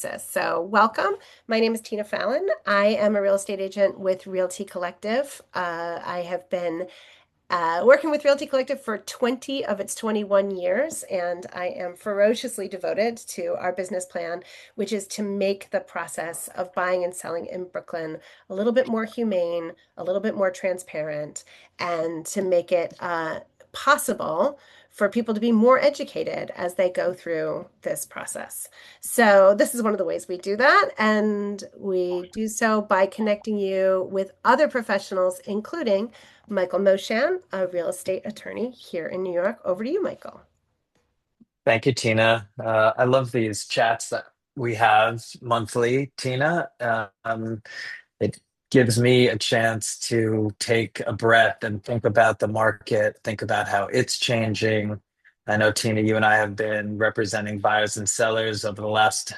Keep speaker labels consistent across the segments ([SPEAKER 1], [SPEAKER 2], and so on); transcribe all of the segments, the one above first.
[SPEAKER 1] So, welcome. My name is Tina Fallon. I am a real estate agent with Realty Collective. I have been working with Realty Collective for 20 of its 21 years, and I am ferociously devoted to our business plan, which is to make the process of buying and selling in Brooklyn a little bit more humane, a little bit more transparent, and to make it possible for people to be more educated as they go through this process. So, this is one of the ways we do that, and we do so by connecting you with other professionals, including Michael Moshan, a real estate attorney here in New York. Over to you, Michael.
[SPEAKER 2] Thank you, Tina. I love these chats that we have monthly, Tina. It gives me a chance to take a breath and think about the market, think about how it's changing. I know, Tina, you and I have been representing buyers and sellers over the last,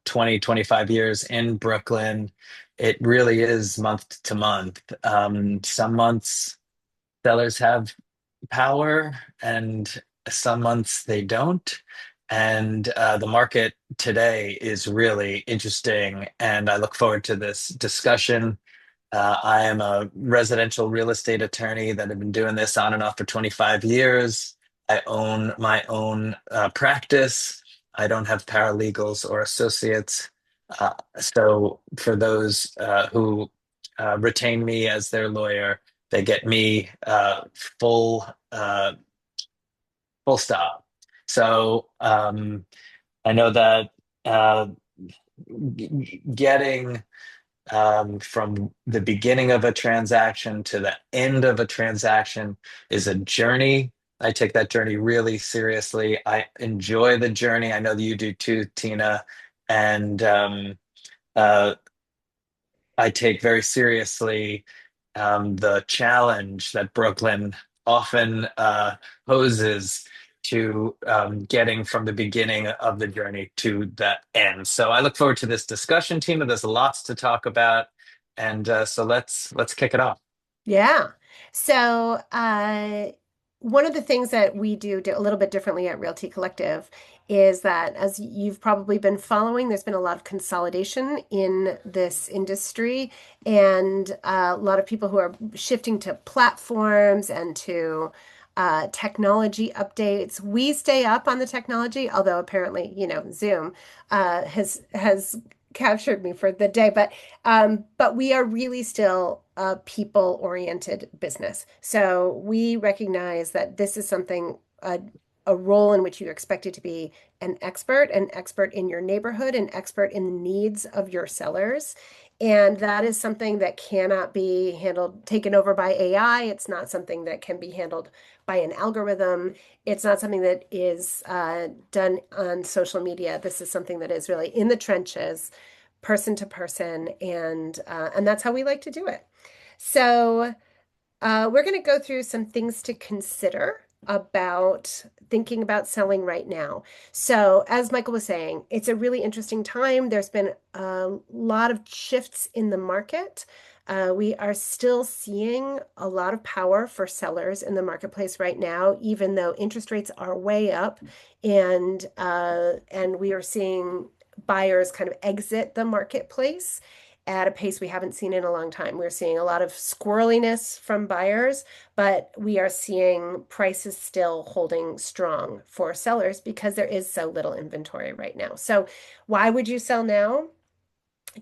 [SPEAKER 2] 20, 25 years in Brooklyn. It really is month to month. Some months sellers have power and some months they don't. And the market today is really interesting, and I look forward to this discussion. I am a residential real estate attorney that have been doing this on and off for 25 years. I own my own practice. I don't have paralegals or associates. So for those who retain me as their lawyer, they get me full full stop. So I know that getting from the beginning of a transaction to the end of a transaction is a journey. I take that journey really seriously. I enjoy the journey. I know that you do too, Tina. And uh, I take very seriously the challenge that Brooklyn often poses to getting from the beginning of the journey to the end. So I look forward to this discussion, Tina. There's lots to talk about, and so let's kick it off.
[SPEAKER 1] Yeah. So, one of the things that we do a little bit differently at Realty Collective is that, as you've probably been following, there's been a lot of consolidation in this industry, and a lot of people who are shifting to platforms and to technology updates. We stay up on the technology, although apparently, Zoom has captured me for the day. But we are really still a people-oriented business. So we recognize that this is something, a role in which you're expected to be an expert in your neighborhood, an expert in the needs of your sellers. And that is something that cannot be taken over by AI. It's not something that can be handled by an algorithm. It's not something that is done on social media. This is something that is really in the trenches, person to person, and that's how we like to do it. So we're going to go through some things to consider about thinking about selling right now. So, as Michael was saying, it's a really interesting time. There's been a lot of shifts in the market. We are still seeing a lot of power for sellers in the marketplace right now, even though interest rates are way up, and we are seeing buyers kind of exit the marketplace at a pace we haven't seen in a long time. We're seeing a lot of squirreliness from buyers, but we are seeing prices still holding strong for sellers because there is so little inventory right now. So, why would you sell now?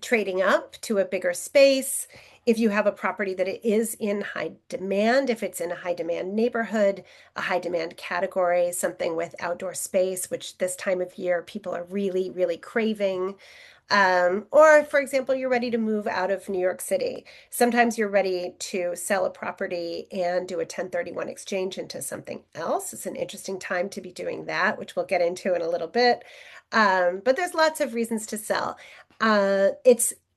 [SPEAKER 1] Trading up to a bigger space. If you have a property that it is in high demand, if it's in a high demand neighborhood, a high demand category, something with outdoor space, which this time of year people are really, really craving. Or, for example, you're ready to move out of New York City. Sometimes you're ready to sell a property and do a 1031 exchange into something else. It's an interesting time to be doing that, which we'll get into in a little bit. But there's lots of reasons to sell.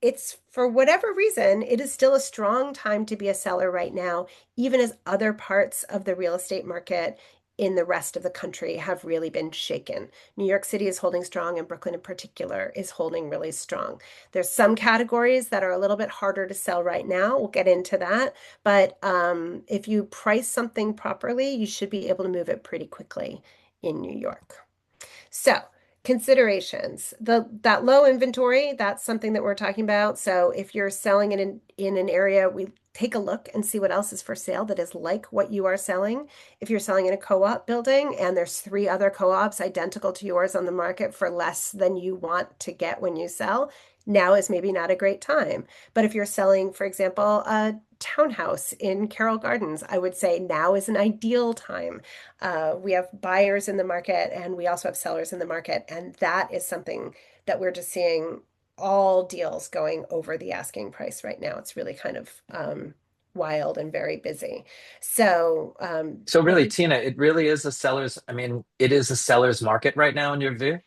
[SPEAKER 1] It's for whatever reason, it is still a strong time to be a seller right now, even as other parts of the real estate market in the rest of the country have really been shaken. New York City is holding strong, and Brooklyn in particular is holding really strong. There's some categories that are a little bit harder to sell right now. We'll get into that. But if you price something properly, you should be able to move it pretty quickly in New York. So, Considerations. The that low inventory, that's something that we're talking about. So if you're selling in an area, we take a look and see what else is for sale that is like what you are selling. If you're selling in a co-op building and there's three other co-ops identical to yours on the market for less than you want to get when you sell, now is maybe not a great time. But if you're selling, for example, a townhouse in Carroll Gardens, I would say now is an ideal time. We have buyers in the market and we also have sellers in the market. And that is something that we're just seeing all deals going over the asking price right now. It's really kind of wild and very busy. So,
[SPEAKER 2] So
[SPEAKER 1] what
[SPEAKER 2] really, Tina, it really is a seller's, I mean, it is a seller's market right now in your view?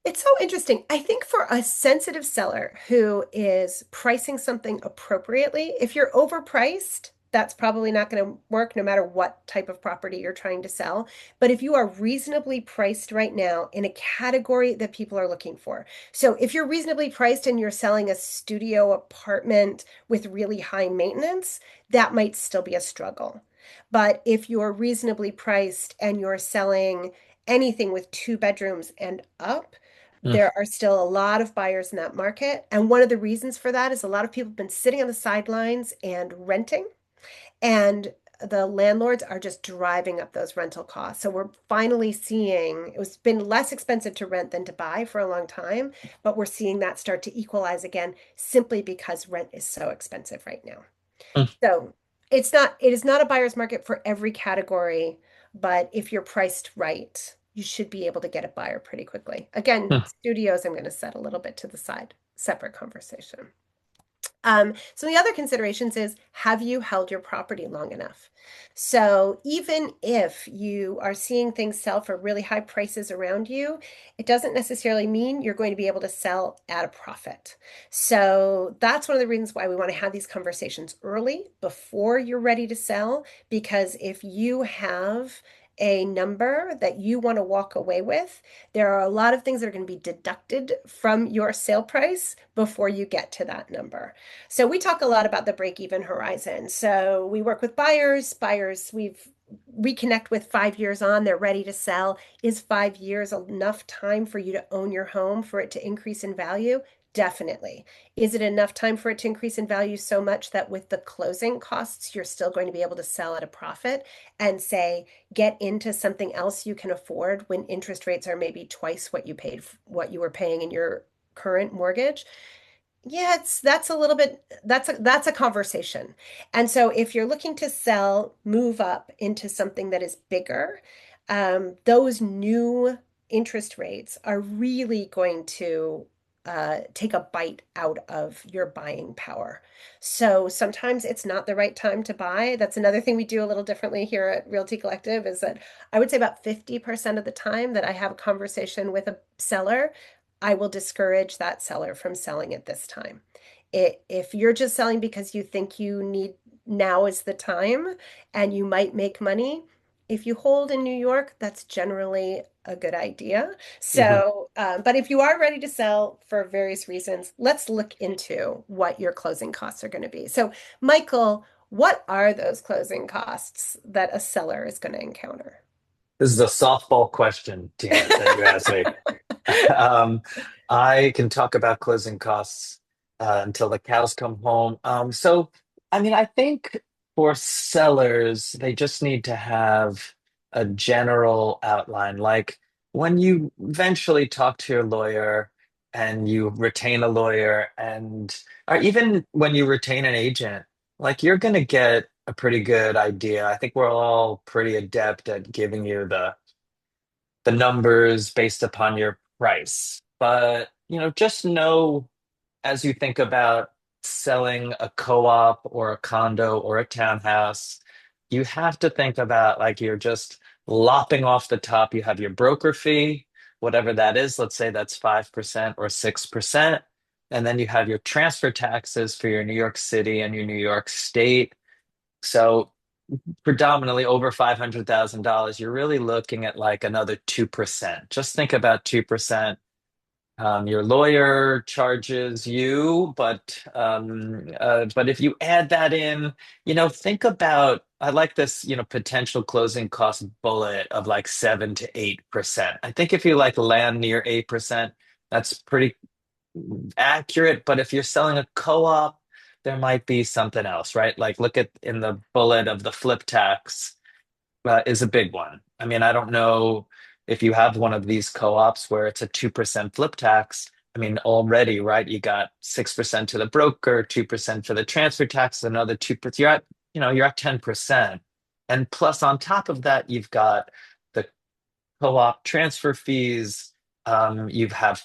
[SPEAKER 1] it's so interesting. I think for a sensitive seller who is pricing something appropriately, if you're overpriced, that's probably not going to work no matter what type of property you're trying to sell. But if you are reasonably priced right now in a category that people are looking for. So if you're reasonably priced and you're selling a studio apartment with really high maintenance, that might still be a struggle. But if you're reasonably priced and you're selling anything with two bedrooms and up,
[SPEAKER 2] Mm,
[SPEAKER 1] there are still a lot of buyers in that market. And one of the reasons for that is a lot of people have been sitting on the sidelines and renting, and the landlords are just driving up those rental costs. So we're finally seeing it's been less expensive to rent than to buy for a long time, but we're seeing that start to equalize again simply because rent is so expensive right now.
[SPEAKER 2] mm,
[SPEAKER 1] So it is not a buyer's market for every category, but if you're priced right, you should be able to get a buyer pretty quickly. Again,
[SPEAKER 2] mm.
[SPEAKER 1] studios, I'm going to set a little bit to the side, separate conversation. So the other considerations is have you held your property long enough? So even if you are seeing things sell for really high prices around you, it doesn't necessarily mean you're going to be able to sell at a profit. So that's one of the reasons why we want to have these conversations early before you're ready to sell, because if you have a number that you want to walk away with, there are a lot of things that are going to be deducted from your sale price before you get to that number. So we talk a lot about the break-even horizon. So we work with buyers we connect with 5 years on, they're ready to sell. Is 5 years enough time for you to own your home for it to increase in value? Definitely. Is it enough time for it to increase in value so much that with the closing costs, you're still going to be able to sell at a profit and say, get into something else you can afford when interest rates are maybe twice what what you were paying in your current mortgage? Yeah, it's that's a little bit that's a conversation. And so if you're looking to sell, move up into something that is bigger, those new interest rates are really going to take a bite out of your buying power. So sometimes it's not the right time to buy. That's another thing we do a little differently here at Realty Collective is that I would say about 50% of the time that I have a conversation with a seller, I will discourage that seller from selling at this time. If you're just selling because you think you need now is the time and you might make money, if you hold in New York, that's generally a good idea.
[SPEAKER 2] Mhm.
[SPEAKER 1] So, but if you are ready to sell for various reasons, let's look into what your closing costs are going to be. So, Michael, what are those closing costs that a seller is going to encounter?
[SPEAKER 2] This is a softball question, Tina, that you asked me. Um, I can talk about closing costs until the cows come home. I mean, I think for sellers, they just need to have a general outline. Like when you eventually talk to your lawyer and you retain a lawyer, and or even when you retain an agent, like you're going to get a pretty good idea. I think we're all pretty adept at giving you the numbers based upon your price. But, just know as you think about selling a co-op or a condo or a townhouse, you have to think about like you're just lopping off the top. You have your broker fee, whatever that is. Let's say that's 5% or 6%. And then you have your transfer taxes for your New York City and your New York State. So predominantly over $500,000, you're really looking at like another 2%. Just think about 2%. Your lawyer charges you, but if you add that in, think about I like this, potential closing cost bullet of like 7 to 8%. I think if you like land near 8%, that's pretty accurate. But if you're selling a co-op, there might be something else, right? Like look at in the bullet of the flip tax is a big one. I mean, I don't know if you have one of these co-ops where it's a 2% flip tax. I mean, already, right? You got 6% to the broker, 2% for the transfer tax, another 2%. You're at 10%. And plus on top of that, you've got the co-op transfer fees, you have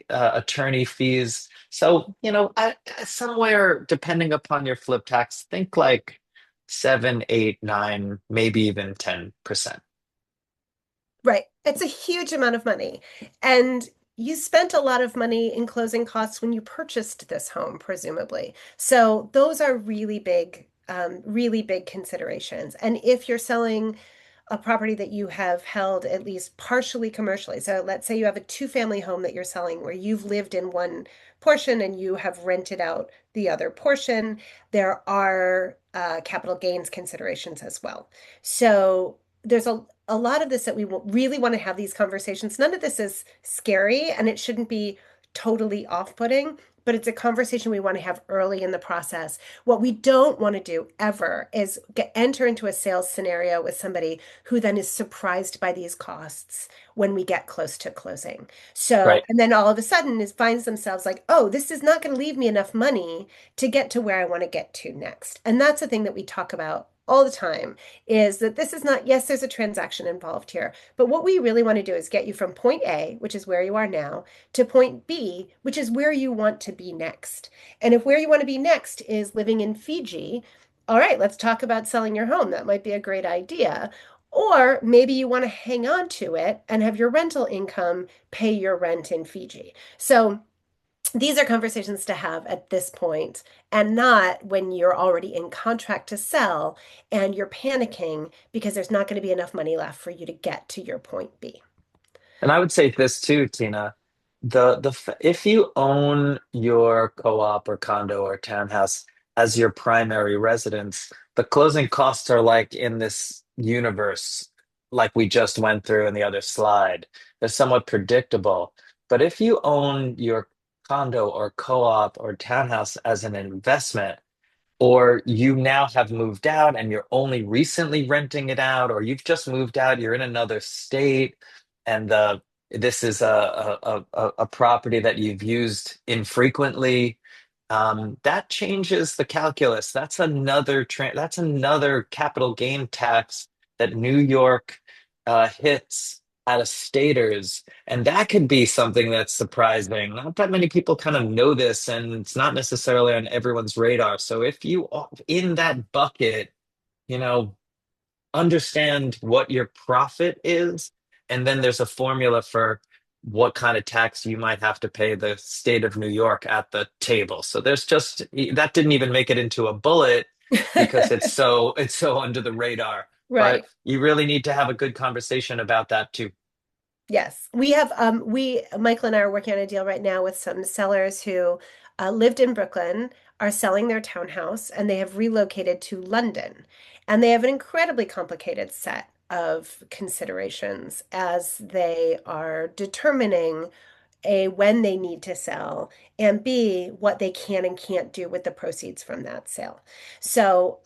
[SPEAKER 2] attorney fees. So, somewhere depending upon your flip tax, think like 7, 8, 9, maybe even 10%.
[SPEAKER 1] Right. It's a huge amount of money. And you spent a lot of money in closing costs when you purchased this home, presumably. So those are really big considerations. And if you're selling a property that you have held at least partially commercially. So let's say you have a two-family home that you're selling where you've lived in one portion and you have rented out the other portion. There are capital gains considerations as well. So there's a lot of this that we really want to have these conversations. None of this is scary and it shouldn't be totally off-putting, but it's a conversation we want to have early in the process. What we don't want to do ever is enter into a sales scenario with somebody who then is surprised by these costs when we get close to closing. So,
[SPEAKER 2] Right.
[SPEAKER 1] and then all of a sudden is finds themselves like, oh, this is not going to leave me enough money to get to where I want to get to next. And that's the thing that we talk about all the time is that this is not, yes, there's a transaction involved here, but what we really want to do is get you from point A, which is where you are now, to point B, which is where you want to be next. And if where you want to be next is living in Fiji, all right, let's talk about selling your home. That might be a great idea. Or maybe you want to hang on to it and have your rental income pay your rent in Fiji. So these are conversations to have at this point and not when you're already in contract to sell and you're panicking because there's not going to be enough money left for you to get to your point B.
[SPEAKER 2] And I would say this too, Tina. If you own your co-op or condo or townhouse as your primary residence, the closing costs are like in this universe, like we just went through in the other slide. They're somewhat predictable. But if you own your condo or co-op or townhouse as an investment, or you now have moved out and you're only recently renting it out, or you've just moved out, you're in another state, and this is a property that you've used infrequently. That changes the calculus. That's another capital gain tax that New York hits at a staters, and that could be something that's surprising. Not that many people kind of know this, and it's not necessarily on everyone's radar. So if you are in that bucket, you know, understand what your profit is, and then there's a formula for what kind of tax you might have to pay the state of New York at the table. So there's just that didn't even make it into a bullet because it's so under the radar. But
[SPEAKER 1] Right.
[SPEAKER 2] you really need to have a good conversation about that too.
[SPEAKER 1] Yes, we have Michael and I are working on a deal right now with some sellers who lived in Brooklyn, are selling their townhouse, and they have relocated to London. And they have an incredibly complicated set of considerations as they are determining A, when they need to sell, and B, what they can and can't do with the proceeds from that sale. So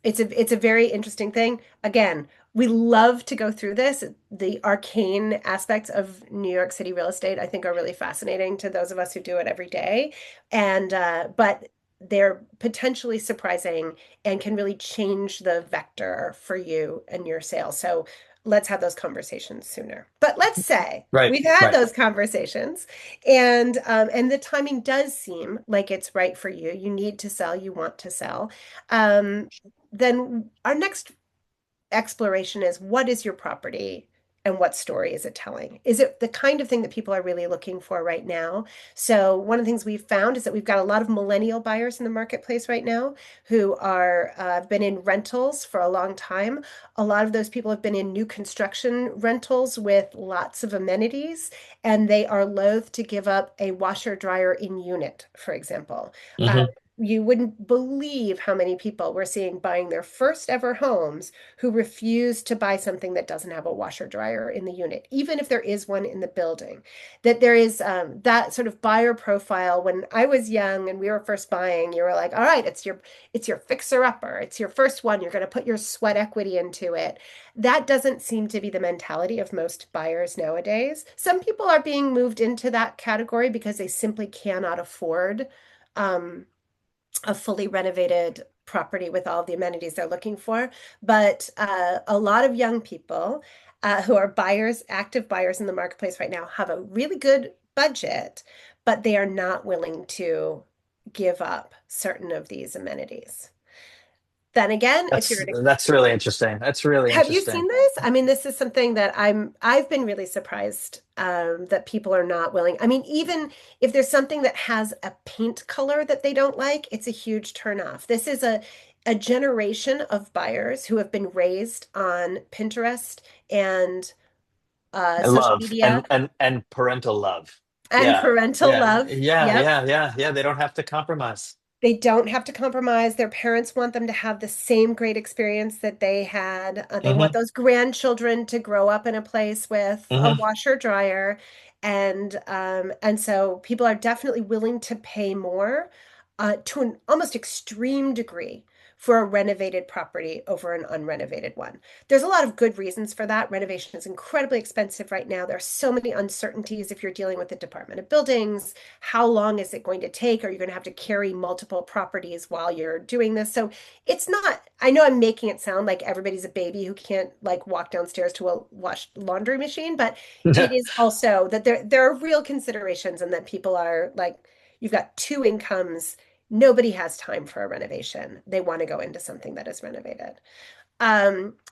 [SPEAKER 1] it's a very interesting thing. Again, we love to go through this. The arcane aspects of New York City real estate, I think, are really fascinating to those of us who do it every day. And but they're potentially surprising and can really change the vector for you and your sale. So let's have those conversations sooner. But let's say
[SPEAKER 2] Right,
[SPEAKER 1] we've had
[SPEAKER 2] right.
[SPEAKER 1] those conversations, and the timing does seem like it's right for you. You need to sell, you want to sell. Um, then our next exploration is what is your property and what story is it telling? Is it the kind of thing that people are really looking for right now? So one of the things we've found is that we've got a lot of millennial buyers in the marketplace right now who are been in rentals for a long time. A lot of those people have been in new construction rentals with lots of amenities, and they are loath to give up a washer dryer in unit, for example. Uh,
[SPEAKER 2] Hmm.
[SPEAKER 1] you wouldn't believe how many people we're seeing buying their first ever homes who refuse to buy something that doesn't have a washer dryer in the unit, even if there is one in the building. That there is that sort of buyer profile. When I was young and we were first buying, you were like, all right, it's your fixer upper. It's your first one. You're going to put your sweat equity into it. That doesn't seem to be the mentality of most buyers nowadays. Some people are being moved into that category because they simply cannot afford um, a fully renovated property with all the amenities they're looking for. But a lot of young people who are buyers, active buyers in the marketplace right now, have a really good budget, but they are not willing to give up certain of these amenities. Then again, if you're
[SPEAKER 2] That's really interesting. That's really
[SPEAKER 1] have you
[SPEAKER 2] interesting.
[SPEAKER 1] seen this? I mean, this is something that I've been really surprised that people are not willing. I mean, even if there's something that has a paint color that they don't like, it's a huge turnoff. This is a generation of buyers who have been raised on Pinterest and
[SPEAKER 2] I
[SPEAKER 1] social
[SPEAKER 2] love
[SPEAKER 1] media
[SPEAKER 2] and parental love.
[SPEAKER 1] and
[SPEAKER 2] Yeah,
[SPEAKER 1] parental
[SPEAKER 2] yeah,
[SPEAKER 1] love.
[SPEAKER 2] yeah,
[SPEAKER 1] Yep.
[SPEAKER 2] yeah, yeah, yeah. They don't have to compromise.
[SPEAKER 1] They don't have to compromise. Their parents want them to have the same great experience that they had. They want
[SPEAKER 2] Hmm.
[SPEAKER 1] those grandchildren to grow up in a place with a
[SPEAKER 2] Hmm.
[SPEAKER 1] washer dryer. And so people are definitely willing to pay more to an almost extreme degree for a renovated property over an unrenovated one. There's a lot of good reasons for that. Renovation is incredibly expensive right now. There are so many uncertainties if you're dealing with the Department of Buildings. How long is it going to take? Are you going to have to carry multiple properties while you're doing this? So it's not, I know I'm making it sound like everybody's a baby who can't like walk downstairs to a wash laundry machine, but it is also that there are real considerations and that people are like, you've got two incomes. Nobody has time for a renovation. They want to go into something that is renovated.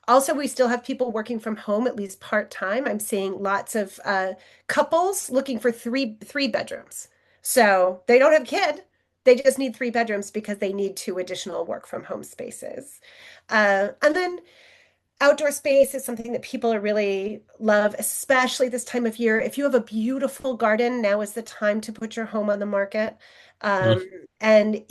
[SPEAKER 1] Also, we still have people working from home at least part-time. I'm seeing lots of couples looking for three bedrooms. So they don't have a kid. They just need three bedrooms because they need two additional work from home spaces. And then outdoor space is something that people are really love, especially this time of year. If you have a beautiful garden, now is the time to put your home on the market. Um, and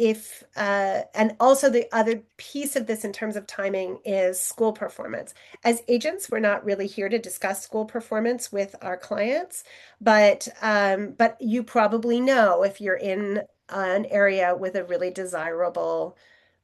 [SPEAKER 1] also the other piece of this in terms of timing is school performance. As agents, we're not really here to discuss school performance with our clients, but you probably know if you're in an area with a really desirable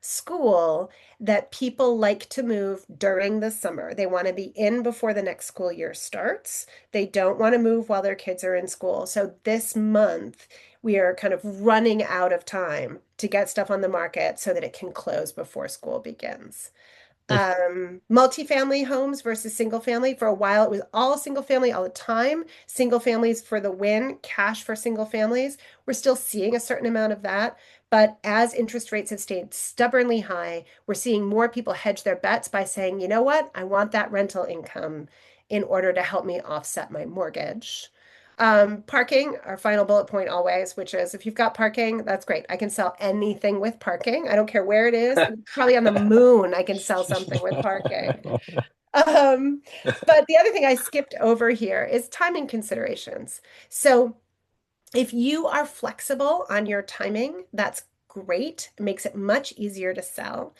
[SPEAKER 1] school that people like to move during the summer. They want to be in before the next school year starts. They don't want to move while their kids are in school. So this month, we are kind of running out of time to get stuff on the market so that it can close before school begins. Multifamily homes versus single family. For a while, it was all single family all the time. Single families for the win, cash for single families. We're still seeing a certain amount of that. But as interest rates have stayed stubbornly high, we're seeing more people hedge their bets by saying, you know what? I want that rental income in order to help me offset my mortgage. Parking, our final bullet point always, which is if you've got parking, that's great. I can sell anything with parking. I don't care where it is. Probably on the moon, I can sell something with parking. Um, but the other thing I skipped over here is timing considerations. So if you are flexible on your timing, that's great. It makes it much easier to sell.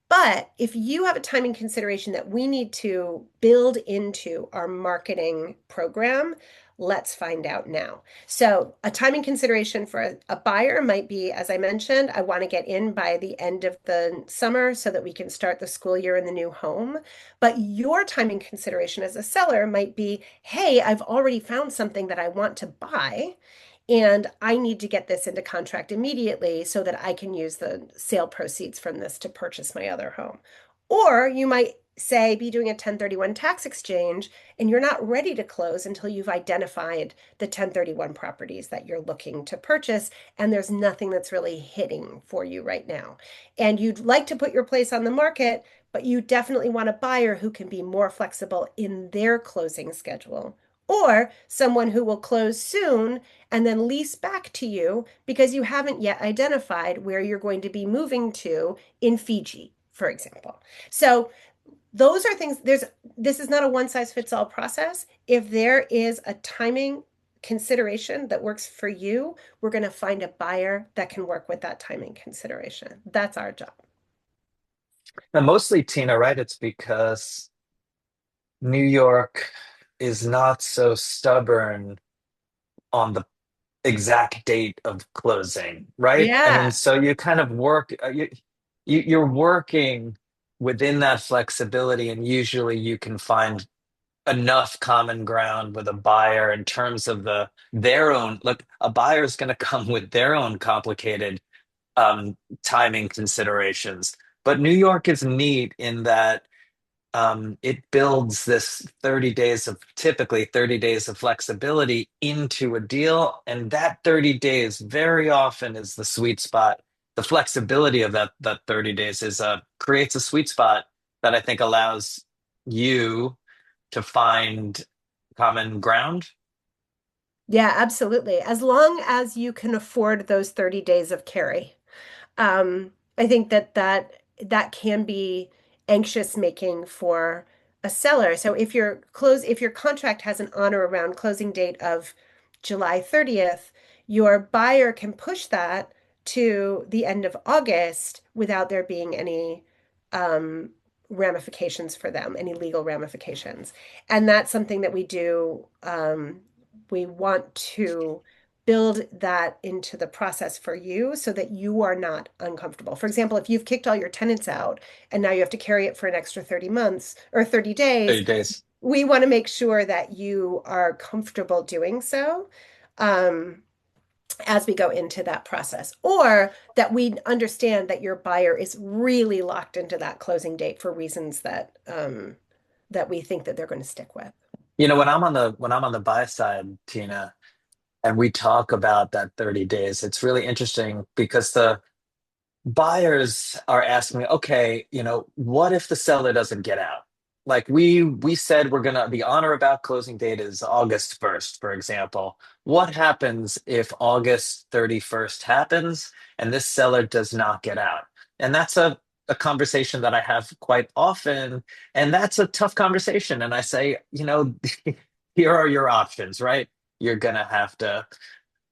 [SPEAKER 1] But if you have a timing consideration that we need to build into our marketing program, let's find out now. So, a timing consideration for a buyer might be, as I mentioned, I want to get in by the end of the summer so that we can start the school year in the new home. But your timing consideration as a seller might be, hey, I've already found something that I want to buy. And I need to get this into contract immediately so that I can use the sale proceeds from this to purchase my other home. Or you might say be doing a 1031 tax exchange and you're not ready to close until you've identified the 1031 properties that you're looking to purchase and there's nothing that's really hitting for you right now. And you'd like to put your place on the market, but you definitely want a buyer who can be more flexible in their closing schedule. Or someone who will close soon and then lease back to you because you haven't yet identified where you're going to be moving to in Fiji, for example. So those are things, this is not a one size fits all process. If there is a timing consideration that works for you, we're going to find a buyer that can work with that timing consideration. That's our job.
[SPEAKER 2] And mostly, Tina, right? It's because New York is not so stubborn on the exact date of closing, right? And
[SPEAKER 1] Yeah.
[SPEAKER 2] so you kind of work, you're working within that flexibility, and usually you can find enough common ground with a buyer in terms of their own. Look, a buyer's going to come with their own complicated timing considerations. But New York is neat in that it builds this 30 days of typically 30 days of flexibility into a deal. And that 30 days very often is the sweet spot. The flexibility of that 30 days is creates a sweet spot that I think allows you to find common ground.
[SPEAKER 1] Yeah, absolutely. As long as you can afford those 30 days of carry. I think that can be anxious making for a seller. So if your contract has an on or around closing date of July 30th, your buyer can push that to the end of August without there being any um, ramifications for them, any legal ramifications. And that's something that we do. We want to build that into the process for you so that you are not uncomfortable. For example, if you've kicked all your tenants out and now you have to carry it for an extra 30 months or 30 days,
[SPEAKER 2] 30 days.
[SPEAKER 1] we want to make sure that you are comfortable doing so um, as we go into that process, or that we understand that your buyer is really locked into that closing date for reasons that we think that they're going to stick with.
[SPEAKER 2] When I'm on the buy side, Tina, and we talk about that 30 days, it's really interesting because the buyers are asking me, okay, what if the seller doesn't get out? Like we said we're gonna the on or about closing date is August 1st, for example. What happens if August 31st happens and this seller does not get out? And that's a conversation that I have quite often, and that's a tough conversation. And I say, here are your options, right? You're gonna have to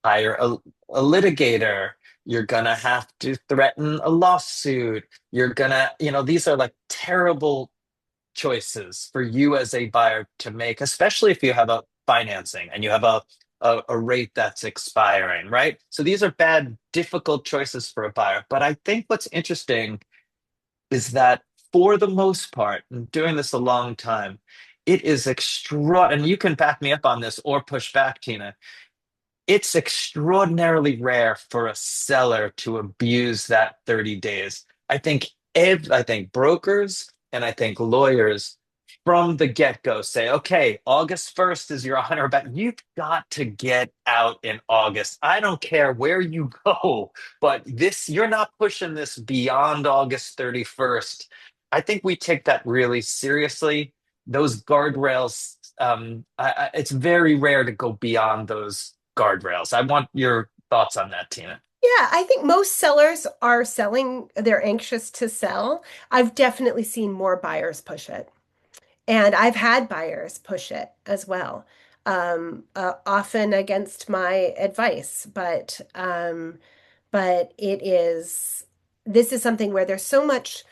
[SPEAKER 2] hire a litigator. You're gonna have to threaten a lawsuit. These are like terrible choices for you as a buyer to make, especially if you have a financing and you have a rate that's expiring, right? So these are bad, difficult choices for a buyer. But I think what's interesting is that for the most part, and doing this a long time, it is extra, and you can back me up on this or push back, Tina. It's extraordinarily rare for a seller to abuse that 30 days. I think brokers and I think lawyers from the get-go say, okay, August 1st is your honor, but you've got to get out in August. I don't care where you go, but you're not pushing this beyond August 31st. I think we take that really seriously. Those guardrails, it's very rare to go beyond those guardrails. I want your thoughts on that, Tina.
[SPEAKER 1] Yeah, I think most sellers are selling, they're anxious to sell. I've definitely seen more buyers push it. And I've had buyers push it as well, often against my advice. But this is something where there's so much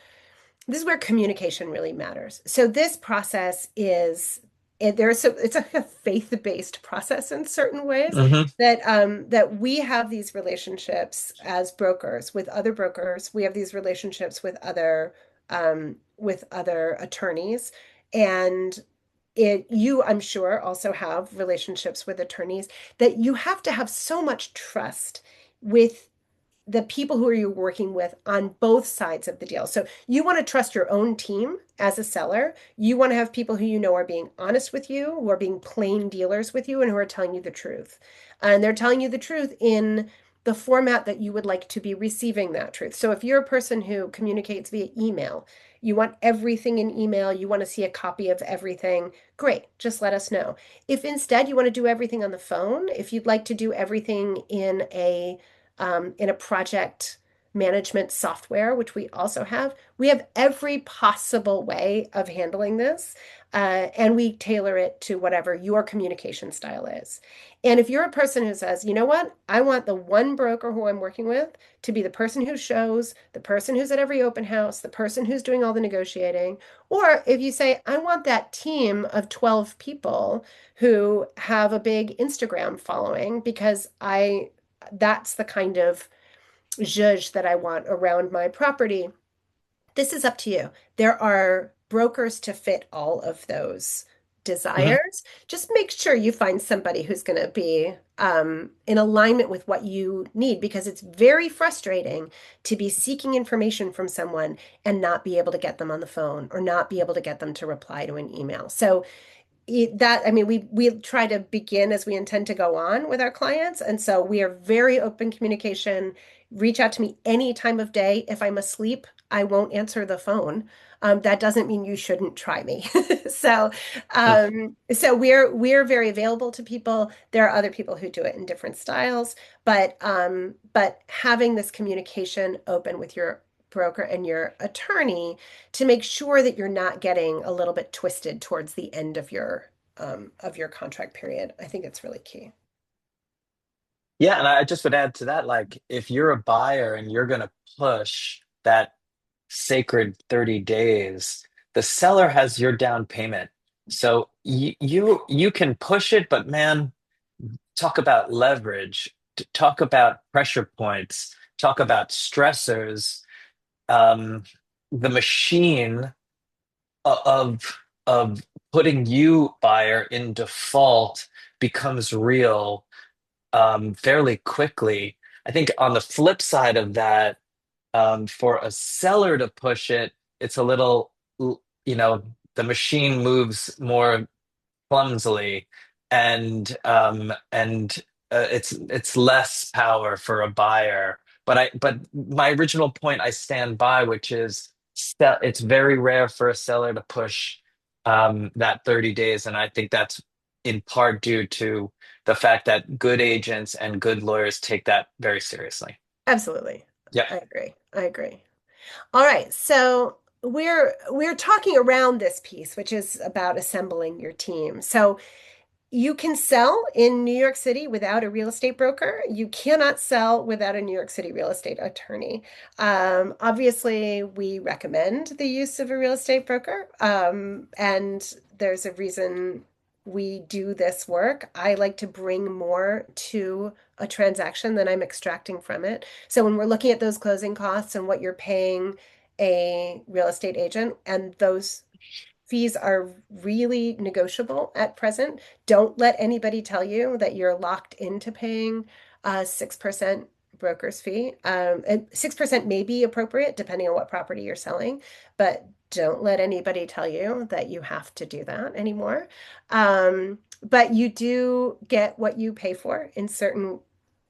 [SPEAKER 1] this is where communication really matters. So this process is it's a faith-based process in certain ways
[SPEAKER 2] Hmm.
[SPEAKER 1] that we have these relationships as brokers with other brokers. We have these relationships with other attorneys, and you, I'm sure, also have relationships with attorneys that you have to have so much trust with the people who are you working with on both sides of the deal. So you want to trust your own team as a seller. You want to have people who you know are being honest with you, who are being plain dealers with you, and who are telling you the truth. And they're telling you the truth in the format that you would like to be receiving that truth. So if you're a person who communicates via email, you want everything in email, you want to see a copy of everything, great, just let us know. If instead you want to do everything on the phone, if you'd like to do everything in a project management software, which we also have. We have every possible way of handling this, and we tailor it to whatever your communication style is. And if you're a person who says, you know what, I want the one broker who I'm working with to be the person who shows, the person who's at every open house, the person who's doing all the negotiating, or if you say, I want that team of 12 people who have a big Instagram following because that's the kind of zhuzh that I want around my property. This is up to you. There are brokers to fit all of those
[SPEAKER 2] Mhm.
[SPEAKER 1] desires. Just make sure you find somebody who's going to be in alignment with what you need because it's very frustrating to be seeking information from someone and not be able to get them on the phone or not be able to get them to reply to an email. So that I mean we try to begin as we intend to go on with our clients, and so we are very open communication. Reach out to me any time of day. If I'm asleep, I won't answer the phone. That doesn't mean you shouldn't try me. So so we're very available to people. There are other people who do it in different styles, but having this communication open with your broker and your attorney to make sure that you're not getting a little bit twisted towards the end of your contract period. I think it's really key.
[SPEAKER 2] Yeah, and I just would add to that, like if you're a buyer and you're going to push that sacred 30 days, the seller has your down payment. So you can push it, but man, talk about leverage, talk about pressure points, talk about stressors. Um, the machine of putting you, buyer, in default becomes real fairly quickly. I think on the flip side of that, for a seller to push it, it's a little, you know, the machine moves more clumsily, and it's less power for a buyer. But my original point I stand by, which is it's very rare for a seller to push that 30 days, and I think that's in part due to the fact that good agents and good lawyers take that very seriously.
[SPEAKER 1] Absolutely.
[SPEAKER 2] Yeah.
[SPEAKER 1] I agree. I agree. All right. So we're talking around this piece, which is about assembling your team. So you can sell in New York City without a real estate broker. You cannot sell without a New York City real estate attorney. Obviously, we recommend the use of a real estate broker, and there's a reason we do this work. I like to bring more to a transaction than I'm extracting from it. So when we're looking at those closing costs and what you're paying a real estate agent, and those fees are really negotiable at present. Don't let anybody tell you that you're locked into paying a 6% broker's fee. And 6% may be appropriate depending on what property you're selling, but don't let anybody tell you that you have to do that anymore. But you do get what you pay for in certain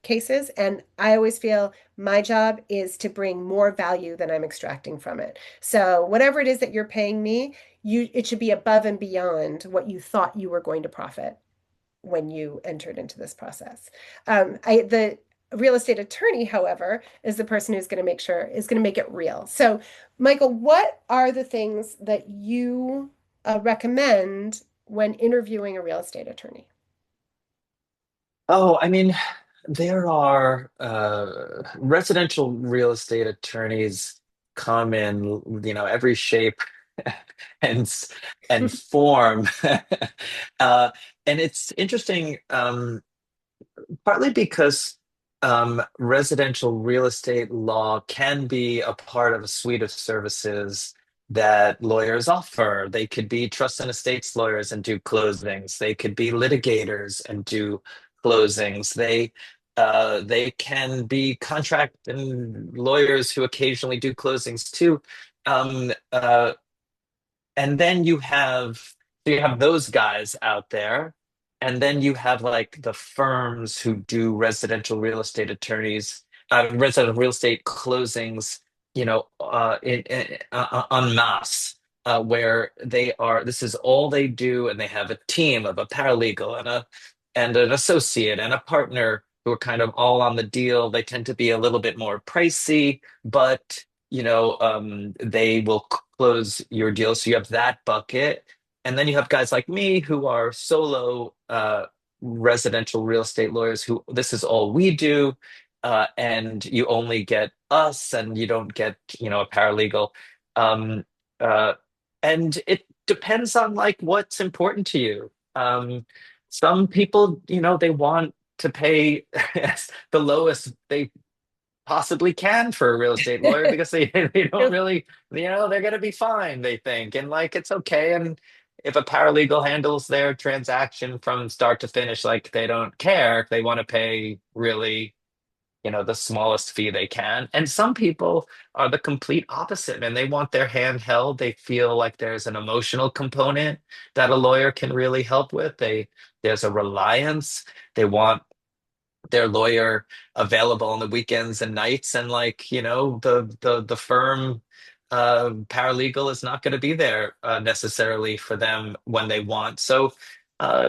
[SPEAKER 1] cases. And I always feel my job is to bring more value than I'm extracting from it. So whatever it is that you're paying me, it should be above and beyond what you thought you were going to profit when you entered into this process. The real estate attorney, however, is the person who's going to make sure is going to make it real. So, Michael, what are the things that you recommend when interviewing a real estate attorney?
[SPEAKER 2] Oh, I mean, there are residential real estate attorneys come in, every shape and and form. Uh, and it's interesting. Partly because residential real estate law can be a part of a suite of services that lawyers offer. They could be trust and estates lawyers and do closings. They could be litigators and do closings. They can be contract and lawyers who occasionally do closings too. Um, uh, and then you have those guys out there, and then you have like the firms who do residential real estate closings, en masse, where this is all they do, and they have a team of a paralegal and an associate and a partner who are kind of all on the deal. They tend to be a little bit more pricey, but they will close your deal. So you have that bucket. And then you have guys like me who are solo residential real estate lawyers who this is all we do. And you only get us and you don't get, a paralegal. Um, uh, and it depends on like what's important to you. Some people, they want to pay the lowest they possibly can for a real estate lawyer because they don't really, they're going to be fine, they think. And like, it's okay. And if a paralegal handles their transaction from start to finish, like they don't care if they want to pay really, the smallest fee they can. And some people are the complete opposite, and they want their hand held. They feel like there's an emotional component that a lawyer can really help with. There's a reliance. They want their lawyer available on the weekends and nights, and like, the firm paralegal is not going to be there necessarily for them when they want. So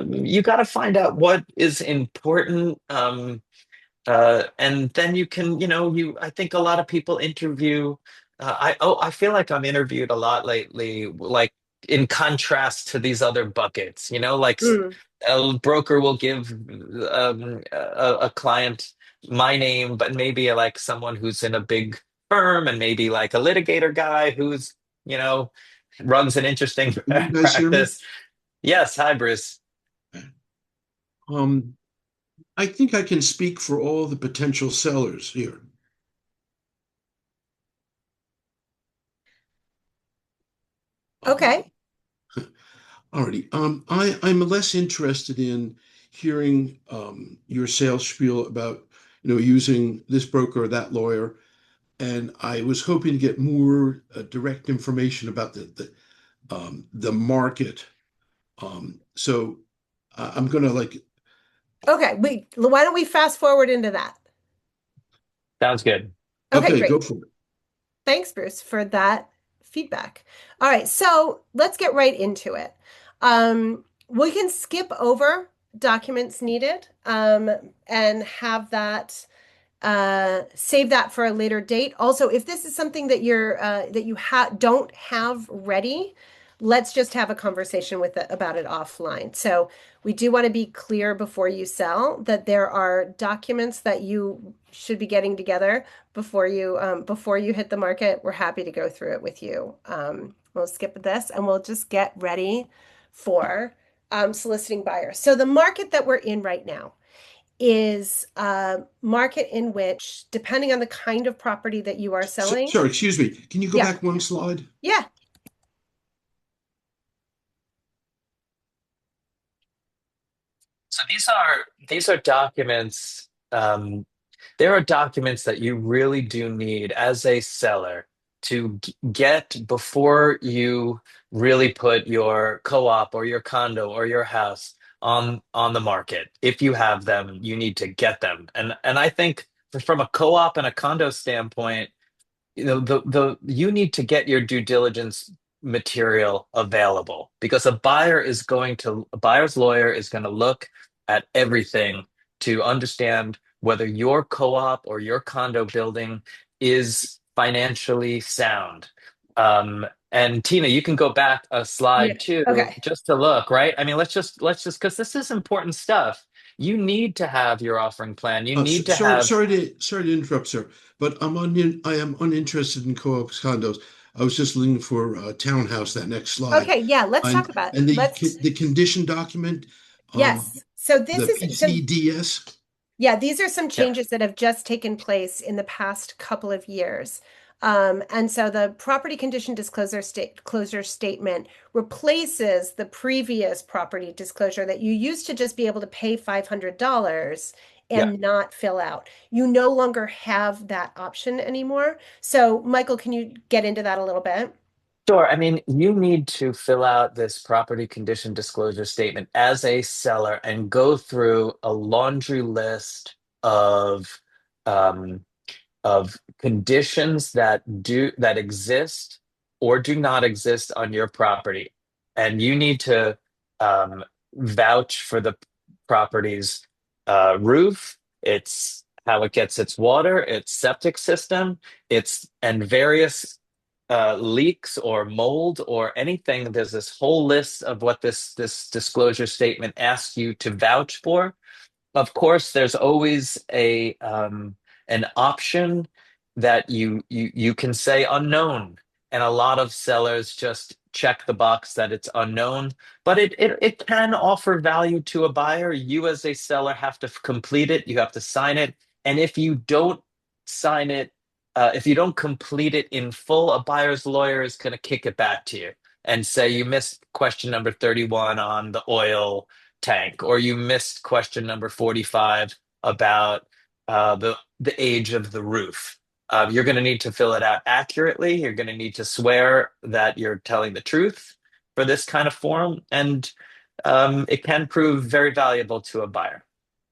[SPEAKER 2] you got to find out what is important. And then you can, I think a lot of people interview. I feel like I'm interviewed a lot lately, like in contrast to these other buckets, like
[SPEAKER 1] Mm.
[SPEAKER 2] a broker will give a client my name, but maybe like someone who's in a big firm and maybe like a litigator guy who's, you know, runs an interesting
[SPEAKER 3] Can you guys hear me?
[SPEAKER 2] practice. Yes, hi, Bruce.
[SPEAKER 3] Um, I think I can speak for all the potential sellers here. Um,
[SPEAKER 1] Okay.
[SPEAKER 3] Alrighty. I'm less interested in hearing your sales spiel about, using this broker or that lawyer, and I was hoping to get more direct information about the market. So I'm gonna like,
[SPEAKER 1] Okay. Why don't we fast forward into that?
[SPEAKER 2] Sounds good.
[SPEAKER 1] Okay,
[SPEAKER 3] okay, go
[SPEAKER 1] great.
[SPEAKER 3] for it.
[SPEAKER 1] Thanks, Bruce, for that feedback. All right, so let's get right into it. We can skip over documents needed and have that save that for a later date. Also, if this is something that you don't have ready, let's just have a conversation about it offline. So we do want to be clear before you sell that there are documents that you should be getting together before you hit the market. We're happy to go through it with you. We'll skip this and we'll just get ready for soliciting buyers. So the market that we're in right now is a market in which, depending on the kind of property that you are selling,
[SPEAKER 3] Sorry, excuse me. Can you go
[SPEAKER 1] yeah,
[SPEAKER 3] back one slide?
[SPEAKER 1] yeah,
[SPEAKER 2] So these are documents. There are documents that you really do need as a seller to get before you really put your co-op or your condo or your house on the market. If you have them, you need to get them. And I think from a co-op and a condo standpoint, the you need to get your due diligence material available because a buyer's lawyer is going to look at everything to understand whether your co-op or your condo building is financially sound. And Tina, you can go back a
[SPEAKER 1] yeah.
[SPEAKER 2] slide too,
[SPEAKER 1] Okay.
[SPEAKER 2] just to look, right? I mean, let's just because this is important stuff. You need to have your offering plan. You need to
[SPEAKER 3] Sorry,
[SPEAKER 2] have.
[SPEAKER 3] sorry to interrupt, sir, but I am uninterested in co-ops condos. I was just looking for a townhouse, that next slide,
[SPEAKER 1] Okay, yeah, let's talk
[SPEAKER 3] and
[SPEAKER 1] about
[SPEAKER 3] and
[SPEAKER 1] let's
[SPEAKER 3] the condition document,
[SPEAKER 1] yes. So
[SPEAKER 3] the
[SPEAKER 1] this is so
[SPEAKER 3] PCDS.
[SPEAKER 1] yeah, these are some
[SPEAKER 2] Yeah.
[SPEAKER 1] changes that have just taken place in the past couple of years. And so the property condition disclosure statement replaces the previous property disclosure that you used to just be able to pay $500
[SPEAKER 2] Yeah.
[SPEAKER 1] and not fill out. You no longer have that option anymore. So, Michael, can you get into that a little bit?
[SPEAKER 2] Sure. I mean, you need to fill out this property condition disclosure statement as a seller and go through a laundry list of um, conditions that exist or do not exist on your property, and you need to vouch for the property's roof. it's how it gets its water, its septic system, and various leaks or mold or anything. There's this whole list of what this disclosure statement asks you to vouch for. Of course, there's always a an option that you can say unknown, and a lot of sellers just check the box that it's unknown. But it can offer value to a buyer. You as a seller have to complete it. You have to sign it, and if you don't sign it, if you don't complete it in full, a buyer's lawyer is going to kick it back to you and say you missed question number 31 on the oil tank, or you missed question number 45 about the age of the roof. You're going to need to fill it out accurately. You're going to need to swear that you're telling the truth for this kind of form, and it can prove very valuable to a buyer.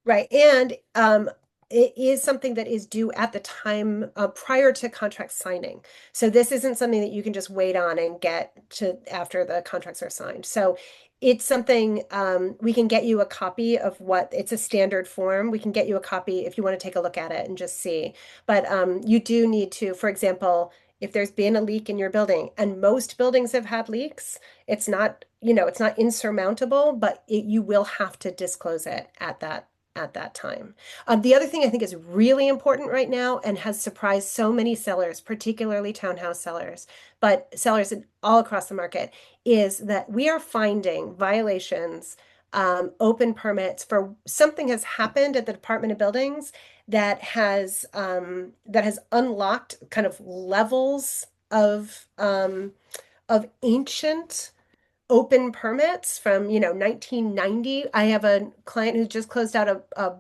[SPEAKER 1] Right. And it is something that is due at the time prior to contract signing. So this isn't something that you can just wait on and get to after the contracts are signed. So it's something we can get you a copy of what it's a standard form. We can get you a copy if you want to take a look at it and just see. But you do need to, for example, if there's been a leak in your building, and most buildings have had leaks, it's not, it's not insurmountable, but you will have to disclose it at that time. The other thing I think is really important right now and has surprised so many sellers, particularly townhouse sellers, but sellers all across the market, is that we are finding violations, open permits for something has happened at the Department of Buildings that has unlocked kind of levels of ancient open permits from, 1990. I have a client who just closed out a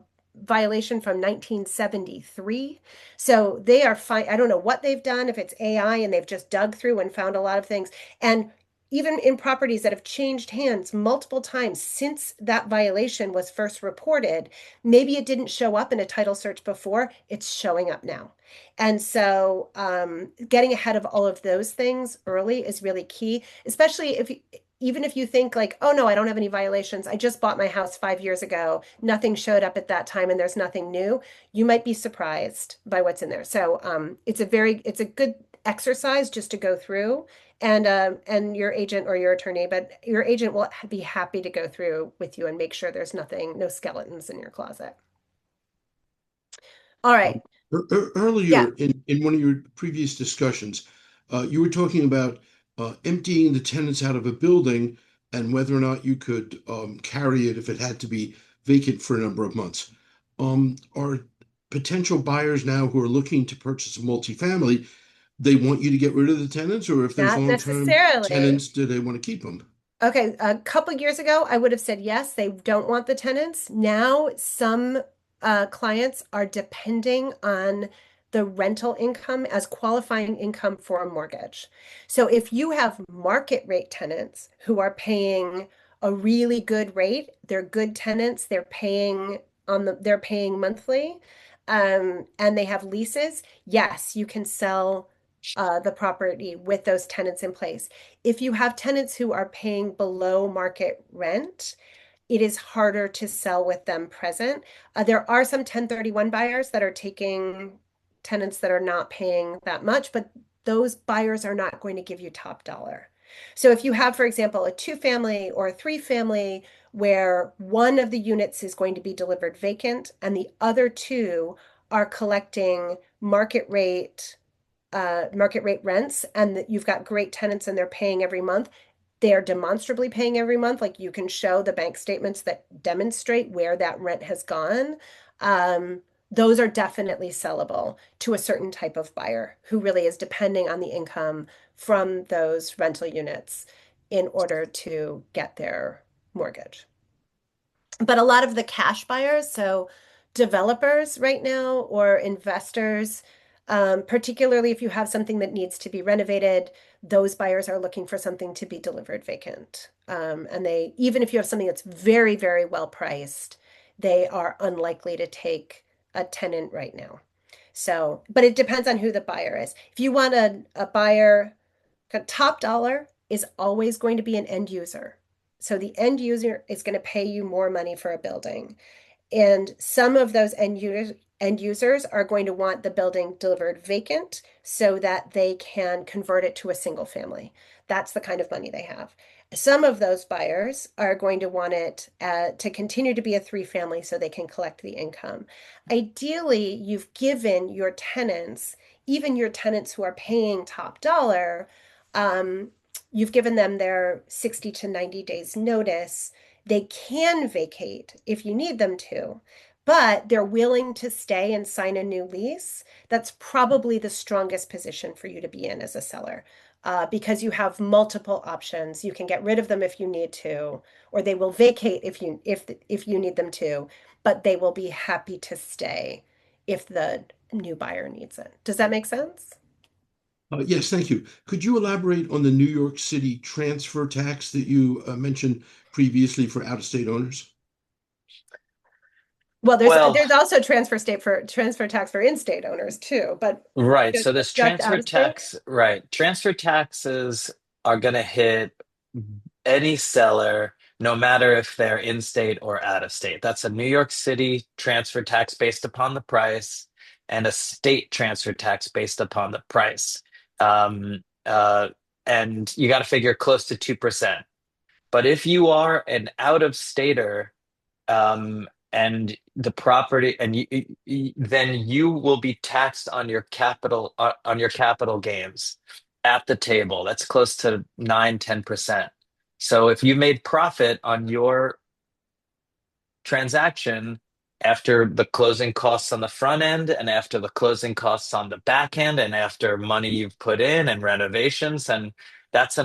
[SPEAKER 1] violation from 1973. So they are fine. I don't know what they've done, if it's AI and they've just dug through and found a lot of things. And even in properties that have changed hands multiple times since that violation was first reported, maybe it didn't show up in a title search before, it's showing up now. And so getting ahead of all of those things early is really key, especially even if you think like, oh no, I don't have any violations. I just bought my house 5 years ago. Nothing showed up at that time and there's nothing new. You might be surprised by what's in there. So it's a good exercise just to go through and your agent or your attorney, but your agent will be happy to go through with you and make sure there's no skeletons in your closet. All right. Yeah.
[SPEAKER 3] Earlier in one of your previous discussions, you were talking about emptying the tenants out of a building and whether or not you could carry it if it had to be vacant for a number of months. Are potential buyers now who are looking to purchase a multifamily, they want you to get rid of the tenants, or if there's
[SPEAKER 1] Not
[SPEAKER 3] long-term
[SPEAKER 1] necessarily.
[SPEAKER 3] tenants, do they want to keep them?
[SPEAKER 1] Okay, a couple years ago, I would have said yes, they don't want the tenants. Now, some clients are depending on the rental income as qualifying income for a mortgage. So if you have market rate tenants who are paying a really good rate, they're good tenants, they're paying monthly, and they have leases, yes, you can sell the property with those tenants in place. If you have tenants who are paying below market rent, it is harder to sell with them present. There are some 1031 buyers that are taking tenants that are not paying that much, but those buyers are not going to give you top dollar. So if you have, for example, a two-family or a three-family where one of the units is going to be delivered vacant and the other two are collecting market rate rents, and that you've got great tenants and they're paying every month, they are demonstrably paying every month. Like you can show the bank statements that demonstrate where that rent has gone. Those are definitely sellable to a certain type of buyer who really is depending on the income from those rental units in order to get their mortgage. But a lot of the cash buyers, so developers right now or investors, particularly if you have something that needs to be renovated, those buyers are looking for something to be delivered vacant. And even if you have something that's very, very well priced, they are unlikely to take a tenant right now. So, but it depends on who the buyer is. If you want a buyer, top dollar is always going to be an end user. So the end user is going to pay you more money for a building. And some of those end users are going to want the building delivered vacant so that they can convert it to a single family. That's the kind of money they have. Some of those buyers are going to want it to continue to be a three family so they can collect the income. Ideally, you've given your tenants, even your tenants who are paying top dollar, um, you've given them their 60 to 90 days notice. They can vacate if you need them to, but they're willing to stay and sign a new lease. That's probably the strongest position for you to be in as a seller, because you have multiple options. You can get rid of them if you need to, or they will vacate if you need them to, but they will be happy to stay if the new buyer needs it. Does that make sense?
[SPEAKER 3] Yes, thank you. Could you elaborate on the New York City transfer tax that you mentioned previously for out-of-state owners?
[SPEAKER 1] Well,
[SPEAKER 2] Well,
[SPEAKER 1] there's also transfer tax for in-state owners too, but
[SPEAKER 2] right.
[SPEAKER 1] just
[SPEAKER 2] So this
[SPEAKER 1] just out
[SPEAKER 2] transfer
[SPEAKER 1] of state.
[SPEAKER 2] tax, right. Transfer taxes are going to hit any seller, no matter if they're in state or out of state. That's a New York City transfer tax based upon the price and a state transfer tax based upon the price. Um, uh, and you got to figure close to 2%. But if you are an out of stater, and the property and then you will be taxed on your capital gains at the table. That's close to 9-10%. So if you made profit on your transaction after the closing costs on the front end and after the closing costs on the back end and after money you've put in and renovations, and that's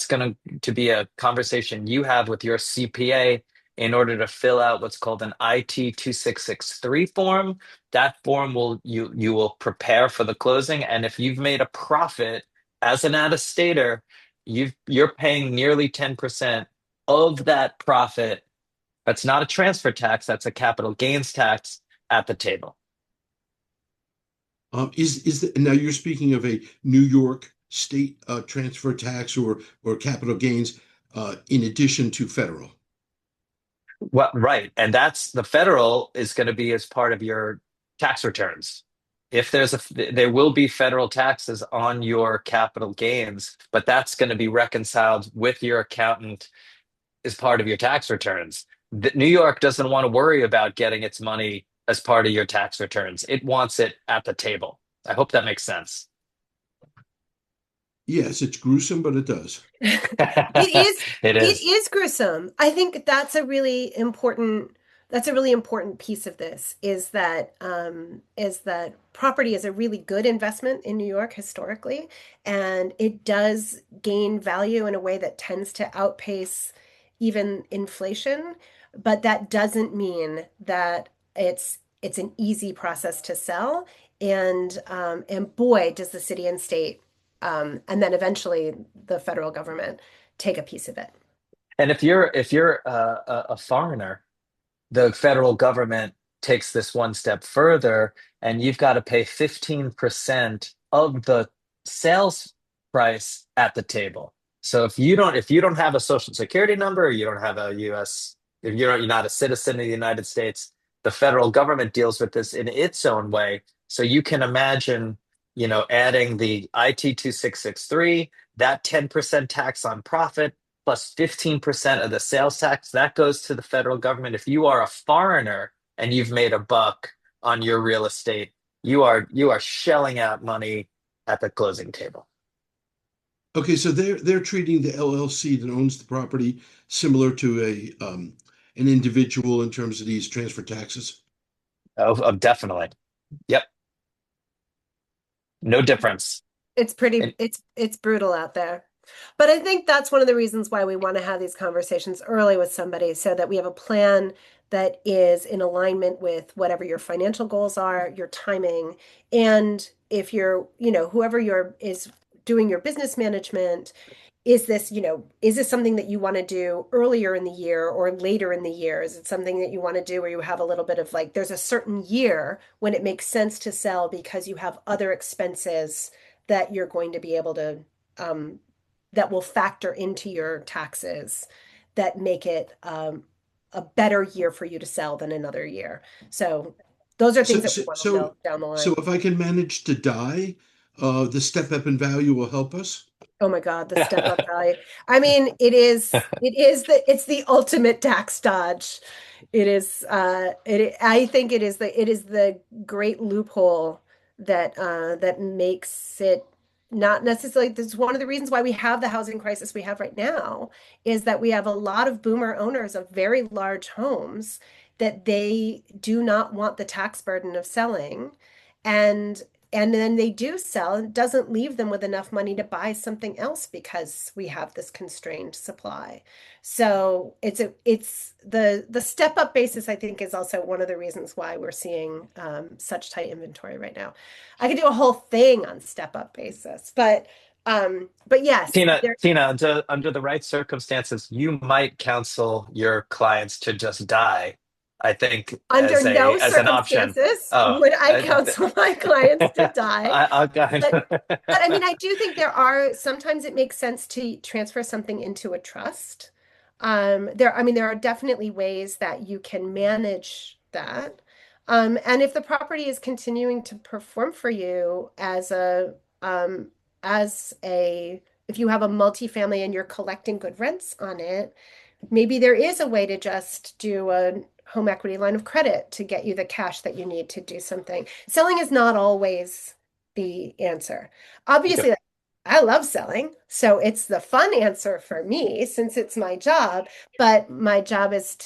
[SPEAKER 2] going to be a conversation you have with your CPA in order to fill out what's called an IT 2663 form. That form you will prepare for the closing, and if you've made a profit as an out-of-stater, you're paying nearly 10% of that profit. That's not a transfer tax, that's a capital gains tax at the table.
[SPEAKER 3] Now you're speaking of a New York state transfer tax or capital gains in addition to federal.
[SPEAKER 2] Well, right. And that's the federal is going to be as part of your tax returns. If there will be federal taxes on your capital gains, but that's going to be reconciled with your accountant as part of your tax returns. New York doesn't want to worry about getting its money as part of your tax returns. It wants it at the table. I hope that makes sense.
[SPEAKER 3] Yes, it's gruesome, but it does.
[SPEAKER 1] It is
[SPEAKER 2] It
[SPEAKER 1] it
[SPEAKER 2] is.
[SPEAKER 1] is gruesome. I think that's a really important piece of this is that property is a really good investment in New York historically, and it does gain value in a way that tends to outpace even inflation, but that doesn't mean that it's an easy process to sell. And boy, does the city and state and then eventually the federal government take a piece of it.
[SPEAKER 2] And if you're a foreigner, the federal government takes this one step further, and you've got to pay 15% of the sales price at the table. So if you don't have a social security number, or you don't have a US, if you're not a citizen of the United States, the federal government deals with this in its own way. So you can imagine, adding the IT 2663, that 10% tax on profit plus 15% of the sales tax that goes to the federal government. If you are a foreigner and you've made a buck on your real estate, you are shelling out money at the closing table.
[SPEAKER 3] Okay, so they're treating the LLC that owns the property similar to an individual in terms of these transfer taxes.
[SPEAKER 2] Definitely. Yep. No difference. And
[SPEAKER 1] It's brutal out there. But I think that's one of the reasons why we want to have these conversations early with somebody so that we have a plan that is in alignment with whatever your financial goals are, your timing, and if whoever is doing your business management, is this something that you want to do earlier in the year or later in the year? Is it something that you want to do where you have a little bit of like, there's a certain year when it makes sense to sell because you have other expenses that you're going to be able to, um, that will factor into your taxes that make it a better year for you to sell than another year. So those are things
[SPEAKER 3] So,
[SPEAKER 1] that we
[SPEAKER 3] so,
[SPEAKER 1] want to know
[SPEAKER 3] so,
[SPEAKER 1] down the
[SPEAKER 3] so
[SPEAKER 1] line.
[SPEAKER 3] if I can manage to die, the step up in value will help us.
[SPEAKER 1] Oh my God, the step up value. I mean, it's the ultimate tax dodge. I think it is the great loophole that makes it not necessarily, this is one of the reasons why we have the housing crisis we have right now, is that we have a lot of boomer owners of very large homes that they do not want the tax burden of selling. And and then they do sell, and it doesn't leave them with enough money to buy something else because we have this constrained supply. So it's the step up basis, I think, is also one of the reasons why we're seeing such tight inventory right now. I could do a whole thing on step up basis, but yes, there
[SPEAKER 2] Tina, under the right circumstances, you might counsel your clients to just die. I think
[SPEAKER 1] under no
[SPEAKER 2] as an option.
[SPEAKER 1] circumstances
[SPEAKER 2] Oh,
[SPEAKER 1] would I counsel my clients to die.
[SPEAKER 2] I'll go ahead.
[SPEAKER 1] But I mean, I do think there are sometimes it makes sense to transfer something into a trust. I mean, there are definitely ways that you can manage that. And if the property is continuing to perform for you um, if you have a multifamily and you're collecting good rents on it, maybe there is a way to just do a home equity line of credit to get you the cash that you need to do something. Selling is not always the answer. Obviously,
[SPEAKER 2] Yep.
[SPEAKER 1] I love selling, so it's the fun answer for me since it's my job. But my job is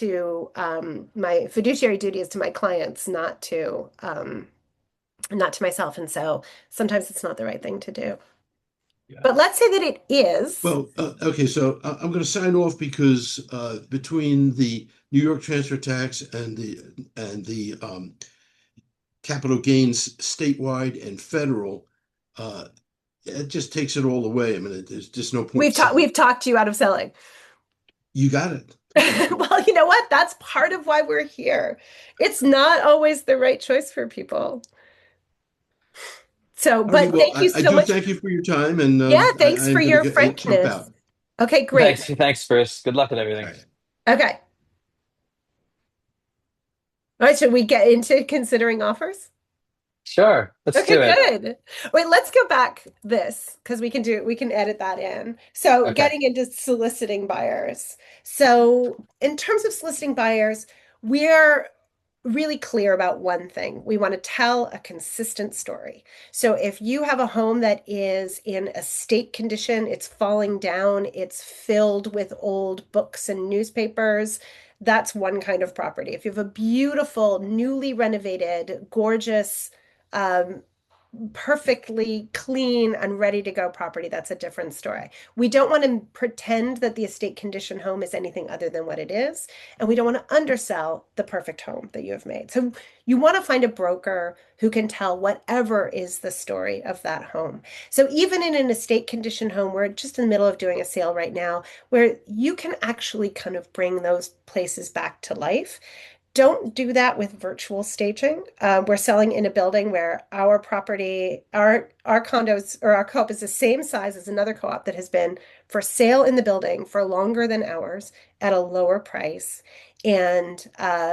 [SPEAKER 1] my fiduciary duty is to my clients, not to myself. And so sometimes it's not the right thing to do.
[SPEAKER 3] Yeah.
[SPEAKER 1] But let's say that it is.
[SPEAKER 3] Well, okay, so I'm going to sign off because between the New York transfer tax and the capital gains statewide and federal, uh, it just takes it all away. I mean, there's just no point selling.
[SPEAKER 1] We've talked you out of selling.
[SPEAKER 3] You got it.
[SPEAKER 1] Well, you know what? That's part of why we're here. It's not always the right choice for people. So,
[SPEAKER 3] All right.
[SPEAKER 1] but
[SPEAKER 3] Well,
[SPEAKER 1] thank you
[SPEAKER 3] I
[SPEAKER 1] so
[SPEAKER 3] do
[SPEAKER 1] much.
[SPEAKER 3] thank you for your time, and
[SPEAKER 1] Yeah, thanks
[SPEAKER 3] I'm
[SPEAKER 1] for
[SPEAKER 3] going to
[SPEAKER 1] your
[SPEAKER 3] jump
[SPEAKER 1] frankness.
[SPEAKER 3] out.
[SPEAKER 1] Okay, great.
[SPEAKER 2] Thanks, Bruce. Good luck with
[SPEAKER 3] All
[SPEAKER 2] everything.
[SPEAKER 3] right.
[SPEAKER 1] Okay. All right, should we get into considering offers?
[SPEAKER 2] Sure, let's
[SPEAKER 1] Okay,
[SPEAKER 2] do it.
[SPEAKER 1] good. Wait, let's go back this because we can edit that in. So,
[SPEAKER 2] Okay.
[SPEAKER 1] getting into soliciting buyers. So, in terms of soliciting buyers, we're really clear about one thing. We want to tell a consistent story. So, if you have a home that is in a state condition, it's falling down, it's filled with old books and newspapers, that's one kind of property. If you have a beautiful, newly renovated, gorgeous, um, perfectly clean and ready to go property, that's a different story. We don't want to pretend that the estate condition home is anything other than what it is. And we don't want to undersell the perfect home that you have made. So you want to find a broker who can tell whatever is the story of that home. So even in an estate condition home, we're just in the middle of doing a sale right now where you can actually kind of bring those places back to life. Don't do that with virtual staging. We're selling in a building where our property, our condos or our co-op is the same size as another co-op that has been for sale in the building for longer than ours at a lower price. And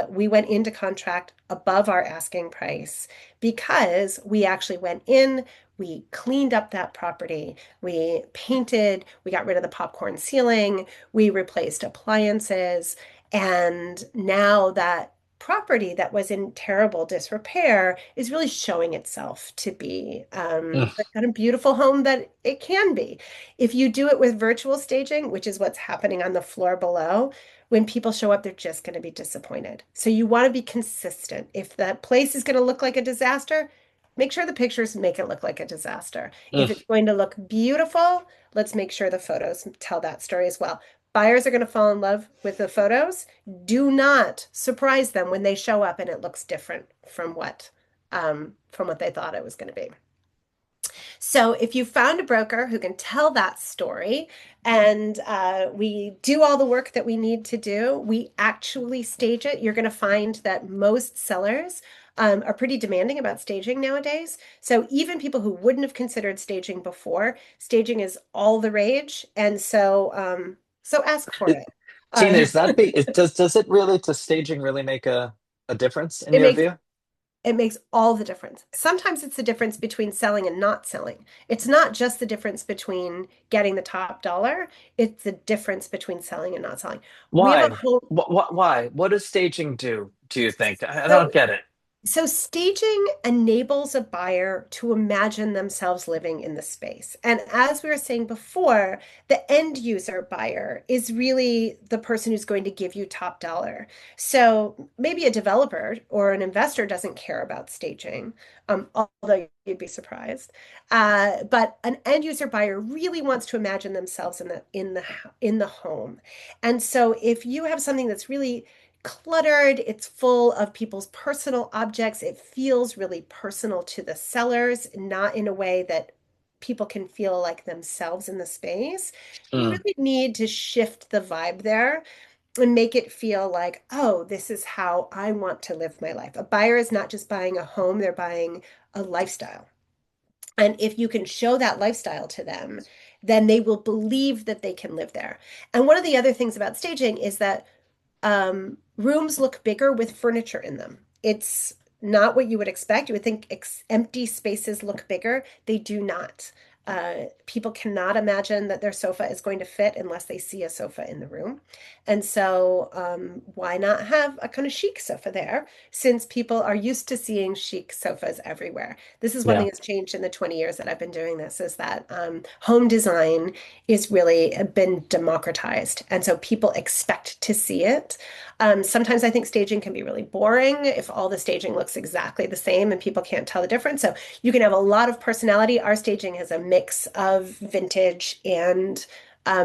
[SPEAKER 1] we went into contract above our asking price because we actually went in, we cleaned up that property, we painted, we got rid of the popcorn ceiling, we replaced appliances. And now that property that was in terrible disrepair is really showing itself to be
[SPEAKER 2] Mm,
[SPEAKER 1] the kind of beautiful home that it can be. If you do it with virtual staging, which is what's happening on the floor below, when people show up, they're just going to be disappointed. So you want to be consistent. If that place is going to look like a disaster, make sure the pictures make it look like a disaster. If it's
[SPEAKER 2] mm.
[SPEAKER 1] going to look beautiful, let's make sure the photos tell that story as well. Buyers are going to fall in love with the photos. Do not surprise them when they show up and it looks different from what they thought it was going to be. So if you found a broker who can tell that story and we do all the work that we need to do, we actually stage it. You're going to find that most sellers are pretty demanding about staging nowadays. So even people who wouldn't have considered staging before, staging is all the rage. And so ask for it.
[SPEAKER 2] Tina,
[SPEAKER 1] Uh,
[SPEAKER 2] is that does it really, does staging really make a difference in
[SPEAKER 1] it
[SPEAKER 2] your
[SPEAKER 1] makes
[SPEAKER 2] view?
[SPEAKER 1] it makes all the difference. Sometimes it's the difference between selling and not selling. It's not just the difference between getting the top dollar, it's the difference between selling and not selling. We have a
[SPEAKER 2] Why?
[SPEAKER 1] home.
[SPEAKER 2] Why? What does staging do you think? I
[SPEAKER 1] So
[SPEAKER 2] don't get it.
[SPEAKER 1] So staging enables a buyer to imagine themselves living in the space. And as we were saying before, the end user buyer is really the person who's going to give you top dollar. So maybe a developer or an investor doesn't care about staging, although you'd be surprised. But an end user buyer really wants to imagine themselves in the home. And so if you have something that's really cluttered. It's full of people's personal objects. It feels really personal to the sellers, not in a way that people can feel like themselves in the space. You
[SPEAKER 2] Mm.
[SPEAKER 1] really need to shift the vibe there and make it feel like, oh, this is how I want to live my life. A buyer is not just buying a home, they're buying a lifestyle. And if you can show that lifestyle to them, then they will believe that they can live there. And one of the other things about staging is that rooms look bigger with furniture in them. It's not what you would expect. You would think empty spaces look bigger. They do not. People cannot imagine that their sofa is going to fit unless they see a sofa in the room. And so, why not have a kind of chic sofa there since people are used to seeing chic sofas everywhere? This is one thing
[SPEAKER 2] Yeah.
[SPEAKER 1] that's changed in the 20 years that I've been doing this is that home design is really been democratized. And so people expect to see it. Sometimes I think staging can be really boring if all the staging looks exactly the same and people can't tell the difference. So you can have a lot of personality. Our staging has a mix of vintage and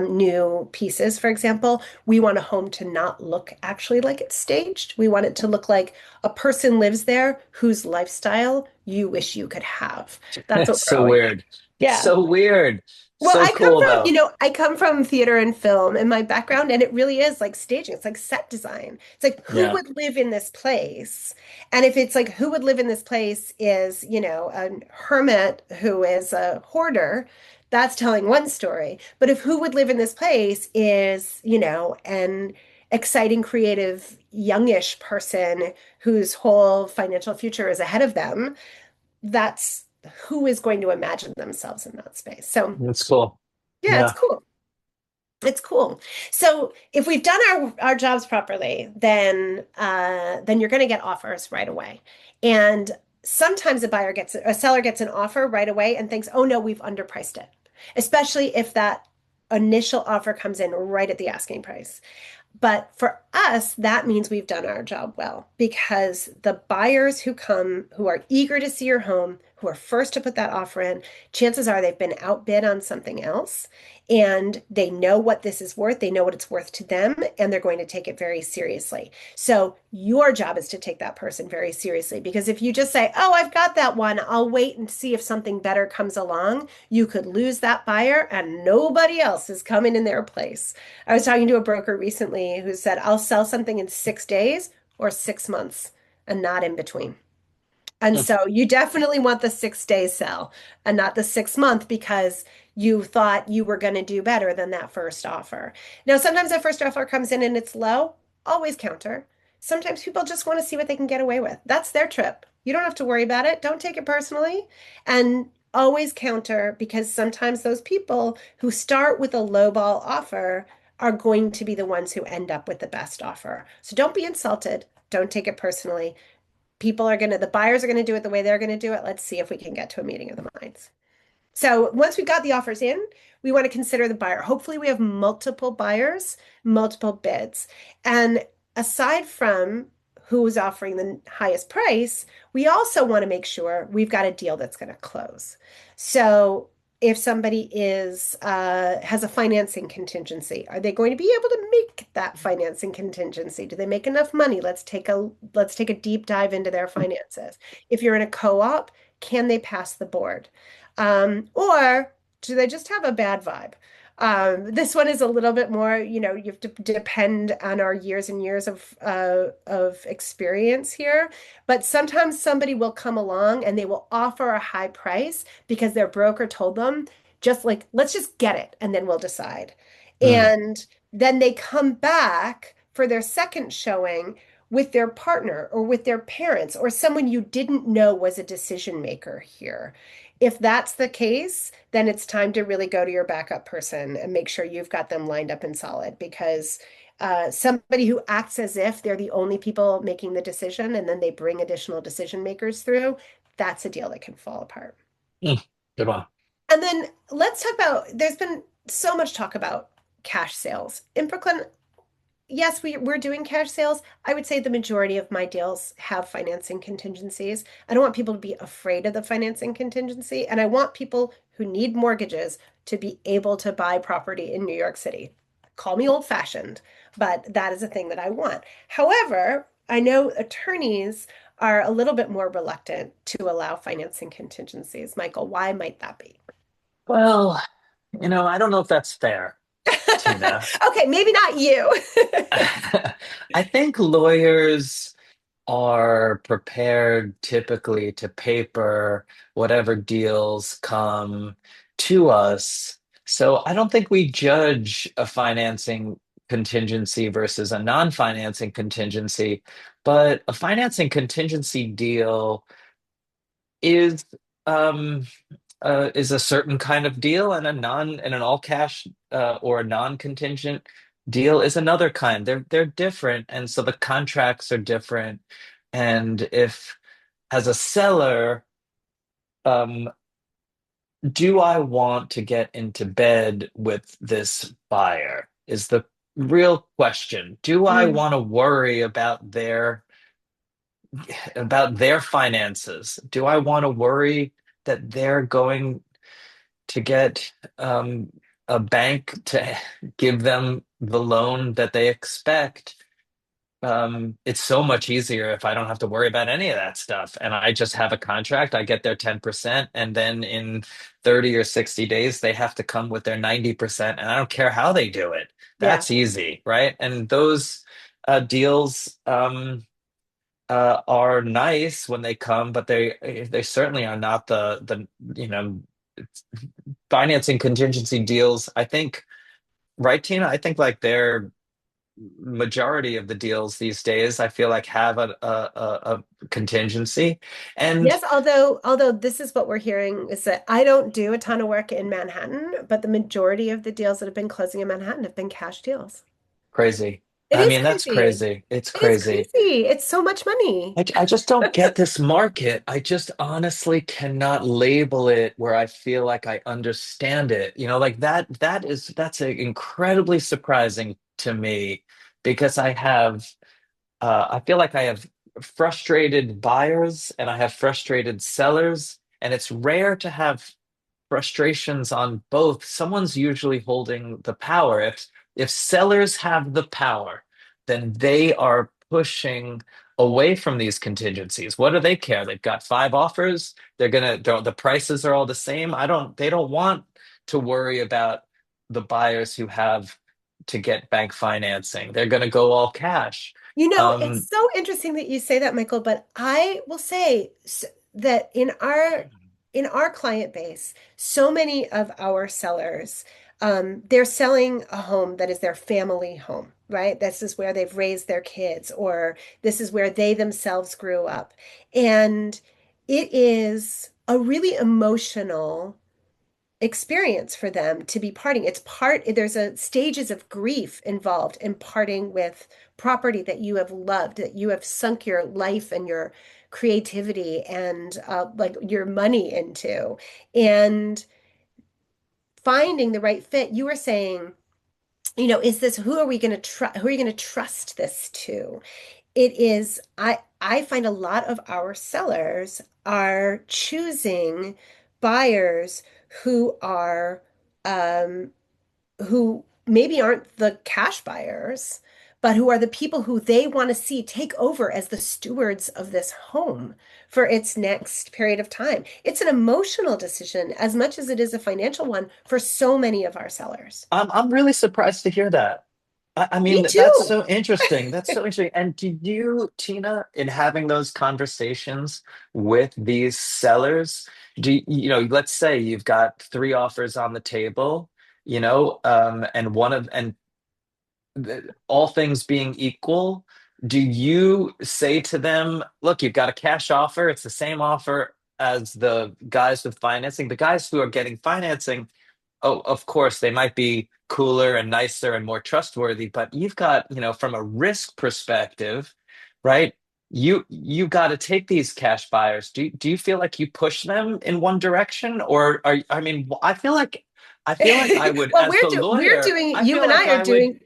[SPEAKER 1] new pieces, for example. We want a home to not look actually like it's staged. We want it to look like a person lives there whose lifestyle you wish you could have. That's what
[SPEAKER 2] It's
[SPEAKER 1] we're
[SPEAKER 2] so
[SPEAKER 1] always.
[SPEAKER 2] weird.
[SPEAKER 1] Yeah.
[SPEAKER 2] So weird.
[SPEAKER 1] Well,
[SPEAKER 2] So cool though.
[SPEAKER 1] I come from theater and film in my background, and it really is like staging. It's like set design. It's like who
[SPEAKER 2] Yeah.
[SPEAKER 1] would live in this place? And if it's like who would live in this place is, a hermit who is a hoarder, that's telling one story. But if who would live in this place is, an exciting, creative, youngish person whose whole financial future is ahead of them, that's who is going to imagine themselves in that space. So
[SPEAKER 2] It's cool.
[SPEAKER 1] yeah, it's
[SPEAKER 2] Yeah.
[SPEAKER 1] cool. It's cool. So if we've done our jobs properly, then you're going to get offers right away. And sometimes a seller gets an offer right away and thinks, "Oh no, we've underpriced it." Especially if that initial offer comes in right at the asking price. But for us, that means we've done our job well because the buyers who come, who are eager to see your home, who are first to put that offer in, chances are they've been outbid on something else and they know what this is worth. They know what it's worth to them and they're going to take it very seriously. So your job is to take that person very seriously because if you just say, "Oh, I've got that one, I'll wait and see if something better comes along," you could lose that buyer and nobody else is coming in their place. I was talking to a broker recently who said, "I'll sell something in 6 days or 6 months and not in between." And so you definitely want the 6 day sell and not the 6 month because you thought you were going to do better than that first offer. Now, sometimes that first offer comes in and it's low, always counter. Sometimes people just want to see what they can get away with. That's their trip. You don't have to worry about it. Don't take it personally. And always counter because sometimes those people who start with a lowball offer are going to be the ones who end up with the best offer. So don't be insulted. Don't take it personally. The buyers are going to do it the way they're going to do it. Let's see if we can get to a meeting of the minds. So once we've got the offers in, we want to consider the buyer. Hopefully, we have multiple buyers, multiple bids. And aside from who's offering the highest price, we also want to make sure we've got a deal that's going to close. So if somebody has a financing contingency, are they going to be able to make that financing contingency? Do they make enough money? Let's take a deep dive into their finances. If you're in a co-op, can they pass the board? Or do they just have a bad vibe? This one is a little bit more, you have to depend on our years and years of experience here. But sometimes somebody will come along and they will offer a high price because their broker told them, just like, let's just get it and then we'll decide.
[SPEAKER 2] Mm.
[SPEAKER 1] And then they come back for their second showing with their partner or with their parents or someone you didn't know was a decision maker here. If that's the case, then it's time to really go to your backup person and make sure you've got them lined up and solid because somebody who acts as if they're the only people making the decision and then they bring additional decision makers through, that's a deal that can fall apart.
[SPEAKER 2] Mm. Good one.
[SPEAKER 1] And then let's talk about, there's been so much talk about cash sales. In Brooklyn, yes, we're doing cash sales. I would say the majority of my deals have financing contingencies. I don't want people to be afraid of the financing contingency, and I want people who need mortgages to be able to buy property in New York City. Call me old-fashioned, but that is a thing that I want. However, I know attorneys are a little bit more reluctant to allow financing contingencies. Michael, why might that be?
[SPEAKER 2] Well, I don't know if that's fair, Tina.
[SPEAKER 1] Okay, maybe not you.
[SPEAKER 2] I think lawyers are prepared typically to paper whatever deals come to us. So I don't think we judge a financing contingency versus a non-financing contingency, but a financing contingency deal is um is a certain kind of deal, and an all cash or a non-contingent deal is another kind. They're different, and so the contracts are different. And if as a seller, um, do I want to get into bed with this buyer? Is the real question. Do I
[SPEAKER 1] Mm.
[SPEAKER 2] want to worry about their finances? Do I want to worry that they're going to get a bank to give them the loan that they expect? It's so much easier if I don't have to worry about any of that stuff. And I just have a contract, I get their 10%, and then in 30 or 60 days, they have to come with their 90%. And I don't care how they do it.
[SPEAKER 1] Yeah.
[SPEAKER 2] That's easy, right? And those deals are nice when they come, but they certainly are not the financing contingency deals. I think, right, Tina? I think like they're majority of the deals these days, I feel like have a contingency. And
[SPEAKER 1] Yes, although this is what we're hearing is that I don't do a ton of work in Manhattan, but the majority of the deals that have been closing in Manhattan have been cash deals.
[SPEAKER 2] crazy.
[SPEAKER 1] It
[SPEAKER 2] I
[SPEAKER 1] is
[SPEAKER 2] mean, that's
[SPEAKER 1] crazy.
[SPEAKER 2] crazy. It's
[SPEAKER 1] It is
[SPEAKER 2] crazy.
[SPEAKER 1] crazy. It's so much money.
[SPEAKER 2] I just don't get this market. I just honestly cannot label it where I feel like I understand it. Like that's incredibly surprising to me because I feel like I have frustrated buyers and I have frustrated sellers, and it's rare to have frustrations on both. Someone's usually holding the power. If sellers have the power, then they are pushing away from these contingencies. What do they care? They've got five offers. The prices are all the same. They don't want to worry about the buyers who have to get bank financing. They're gonna go all cash.
[SPEAKER 1] It's
[SPEAKER 2] Um,
[SPEAKER 1] so interesting that you say that, Michael, but I will say that in our client base, so many of our sellers, they're selling a home that is their family home, right? This is where they've raised their kids, or this is where they themselves grew up. And it is a really emotional experience for them to be parting. There's a stages of grief involved in parting with property that you have loved, that you have sunk your life and your creativity and like your money into. And finding the right fit, you were saying, is this, who are you going to trust this to? I find a lot of our sellers are choosing buyers who are um who maybe aren't the cash buyers, but who are the people who they want to see take over as the stewards of this home for its next period of time. It's an emotional decision as much as it is a financial one for so many of our sellers.
[SPEAKER 2] I'm really surprised to hear that. I
[SPEAKER 1] Me
[SPEAKER 2] mean, that's
[SPEAKER 1] too.
[SPEAKER 2] so interesting. That's so interesting. And did you, Tina, in having those conversations with these sellers, let's say you've got three offers on the table and all things being equal, do you say to them, look, you've got a cash offer, it's the same offer as the guys with financing? The guys who are getting financing, oh, of course, they might be cooler and nicer and more trustworthy, but you've got, from a risk perspective, right? You got to take these cash buyers. Do you feel like you push them in one direction, or I mean, I feel like I would,
[SPEAKER 1] Well,
[SPEAKER 2] as the
[SPEAKER 1] we're
[SPEAKER 2] lawyer,
[SPEAKER 1] doing,
[SPEAKER 2] I feel like I would.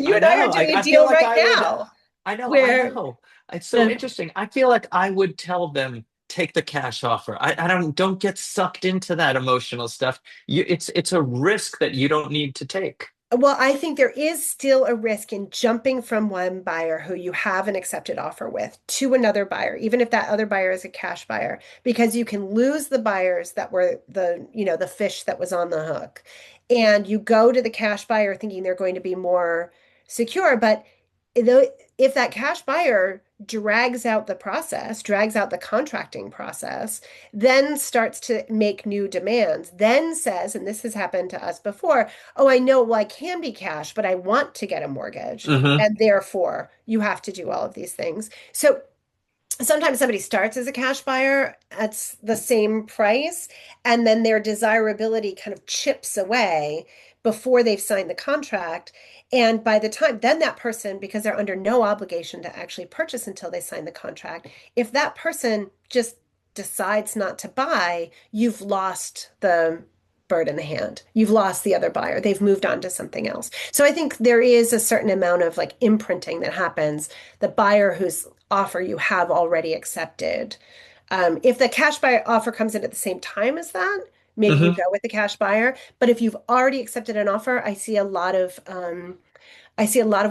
[SPEAKER 1] you
[SPEAKER 2] I
[SPEAKER 1] and I are
[SPEAKER 2] know. I,
[SPEAKER 1] doing a
[SPEAKER 2] I feel
[SPEAKER 1] deal
[SPEAKER 2] like
[SPEAKER 1] right
[SPEAKER 2] I would.
[SPEAKER 1] now
[SPEAKER 2] I
[SPEAKER 1] where
[SPEAKER 2] know. It's so
[SPEAKER 1] the
[SPEAKER 2] interesting. I feel like I would tell them take the cash offer. I don't get sucked into that emotional stuff. It's a risk that you don't need to take.
[SPEAKER 1] Well, I think there is still a risk in jumping from one buyer who you have an accepted offer with to another buyer, even if that other buyer is a cash buyer, because you can lose the buyers that were the fish that was on the hook. And you go to the cash buyer thinking they're going to be more secure, but if that cash buyer drags out the process, drags out the contracting process, then starts to make new demands, then says, and this has happened to us before, oh, I know, well, I can be cash, but I want to get a mortgage.
[SPEAKER 2] Hmm.
[SPEAKER 1] And therefore, you have to do all of these things. So sometimes somebody starts as a cash buyer at the same price, and then their desirability kind of chips away before they've signed the contract. And by the time, then that person, because they're under no obligation to actually purchase until they sign the contract, if that person just decides not to buy, you've lost the bird in the hand. You've lost the other buyer. They've moved on to something else. So I think there is a certain amount of like imprinting that happens. The buyer whose offer you have already accepted. If the cash buyer offer comes in at the same time as that, maybe you
[SPEAKER 2] Hmm.
[SPEAKER 1] go with the cash buyer. But if you've already accepted an offer, I see a lot of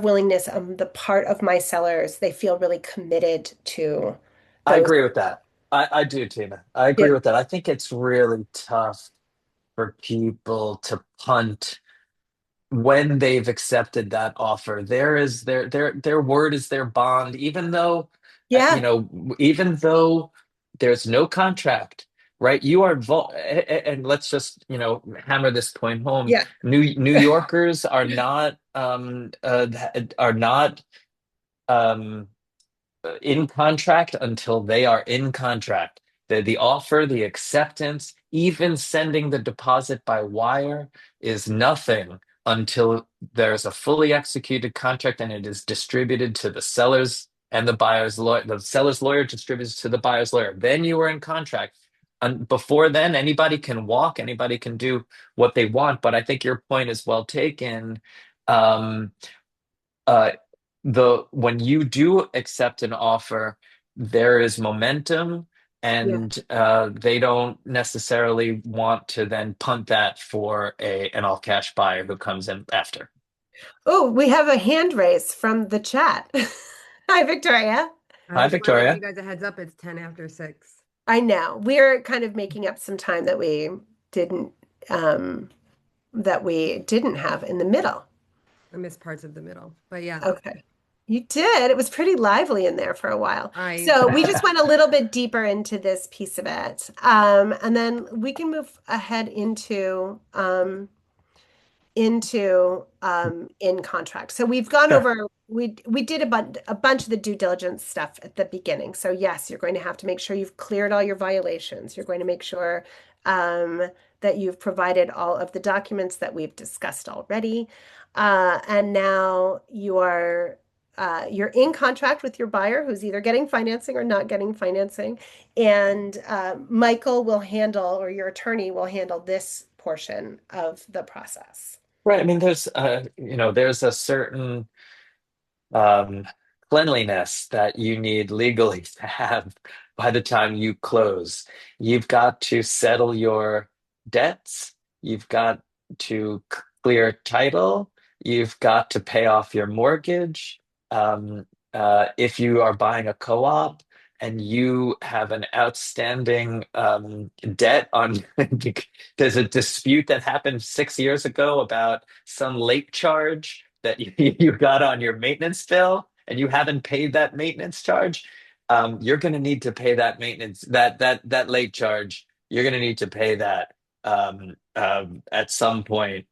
[SPEAKER 1] willingness on the part of my sellers. They feel really committed to
[SPEAKER 2] I
[SPEAKER 1] those.
[SPEAKER 2] agree with that. I do, Tina. I agree
[SPEAKER 1] Yeah.
[SPEAKER 2] with that. I think it's really tough for people to punt when they've accepted that offer. Their word is their bond, even though
[SPEAKER 1] Yeah.
[SPEAKER 2] even though there's no contract, right? You are and let's just hammer this point home.
[SPEAKER 1] Yeah.
[SPEAKER 2] New Yorkers are not um in contract until they are in contract. The offer, the acceptance, even sending the deposit by wire is nothing until there's a fully executed contract and it is distributed to the sellers and the buyer's lawyer. The seller's lawyer distributes to the buyer's lawyer. Then you are in contract. And before then, anybody can walk, anybody can do what they want. But I think your point is well taken. Um, uh, when you do accept an offer, there is momentum,
[SPEAKER 1] Yeah.
[SPEAKER 2] and they don't necessarily want to then punt that for an all cash buyer who comes in after.
[SPEAKER 1] Oh, we have a hand raise from the chat. Hi, Victoria.
[SPEAKER 4] I
[SPEAKER 2] Hi,
[SPEAKER 4] just want to give you
[SPEAKER 2] Victoria.
[SPEAKER 4] guys a heads up. It's 10 after 6.
[SPEAKER 1] I know. We're kind of making up some time didn't um that we didn't have in the middle.
[SPEAKER 4] I missed parts of the middle, but yeah,
[SPEAKER 1] Okay. You did. It was pretty lively in there for a while.
[SPEAKER 4] I
[SPEAKER 1] So we just went a little bit deeper into this piece of it. And then we can move ahead into in contract. So we've gone
[SPEAKER 2] Sure.
[SPEAKER 1] over we did a bunch of the due diligence stuff at the beginning. So yes, you're going to have to make sure you've cleared all your violations. You're going to make sure um, that you've provided all of the documents that we've discussed already. And now you're in contract with your buyer who's either getting financing or not getting financing. And Michael will handle, or your attorney will handle this portion of the process.
[SPEAKER 2] Right. I mean, there's a certain um, cleanliness that you need legally to have by the time you close. You've got to settle your debts. You've got to clear title. You've got to pay off your mortgage. If you are buying a co-op and you have an outstanding debt on, there's a dispute that happened 6 years ago about some late charge that you got on your maintenance bill and you haven't paid that maintenance charge, you're going to need to pay that maintenance that late charge. You're going to need to pay that at some point.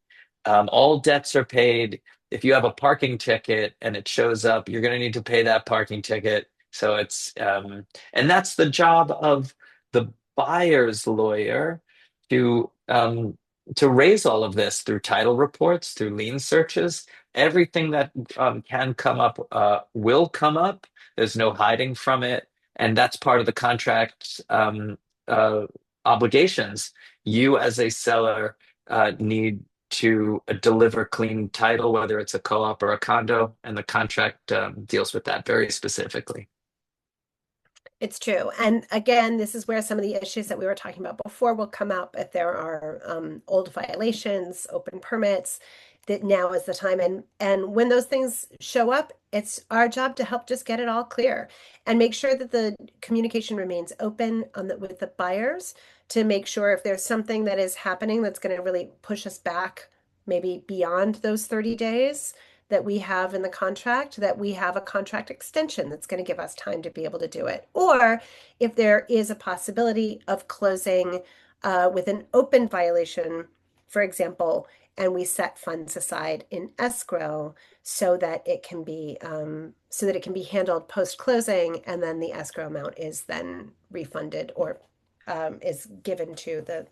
[SPEAKER 2] All debts are paid. If you have a parking ticket and it shows up, you're going to need to pay that parking ticket. So and that's the job of the buyer's lawyer to, to raise all of this through title reports, through lien searches. Everything that can come up will come up. There's no hiding from it. And that's part of the contract uh, obligations. You, as a seller, need to deliver clean title, whether it's a co-op or a condo, and the contract deals with that very specifically.
[SPEAKER 1] It's true. And again, this is where some of the issues that we were talking about before will come up if there are old violations, open permits, that now is the time. And when those things show up, it's our job to help just get it all clear and make sure that the communication remains open with the buyers to make sure if there's something that is happening that's going to really push us back, maybe beyond those 30 days that we have in the contract, that we have a contract extension that's going to give us time to be able to do it. Or if there is a possibility of closing with an open violation, for example, and we set funds aside in escrow so that it can be handled post closing, and then the escrow amount is then refunded or is given to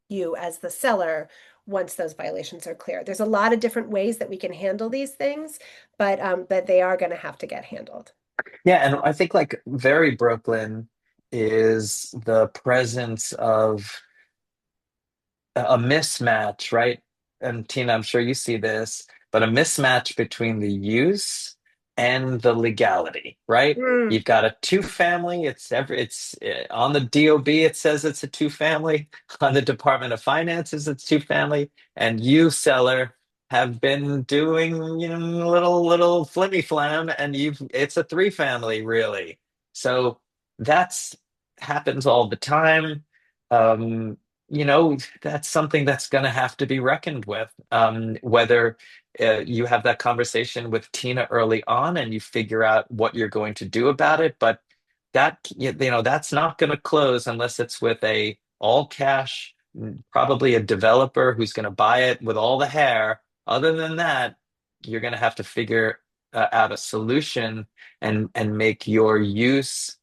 [SPEAKER 1] you as the seller once those violations are clear. There's a lot of different ways that we can handle these things, but they are going to have to get handled.
[SPEAKER 2] Yeah, and I think like very Brooklyn is the presence of a mismatch, right? And Tina, I'm sure you see this, but a mismatch between the use and the legality, right?
[SPEAKER 1] Mm,
[SPEAKER 2] You've got a two family, it's on the DOB it says it's a two family, on the Department of Finances it's two family, and you seller have been doing, a little flimmy flam, and you've it's a three family really. So that's happens all the time. Um, that's something that's going to have to be reckoned with. Whether you have that conversation with Tina early on and you figure out what you're going to do about it, but that's not going to close unless it's with a all cash, probably a developer who's going to buy it with all the hair. Other than that, you're going to have to figure out a solution and make your use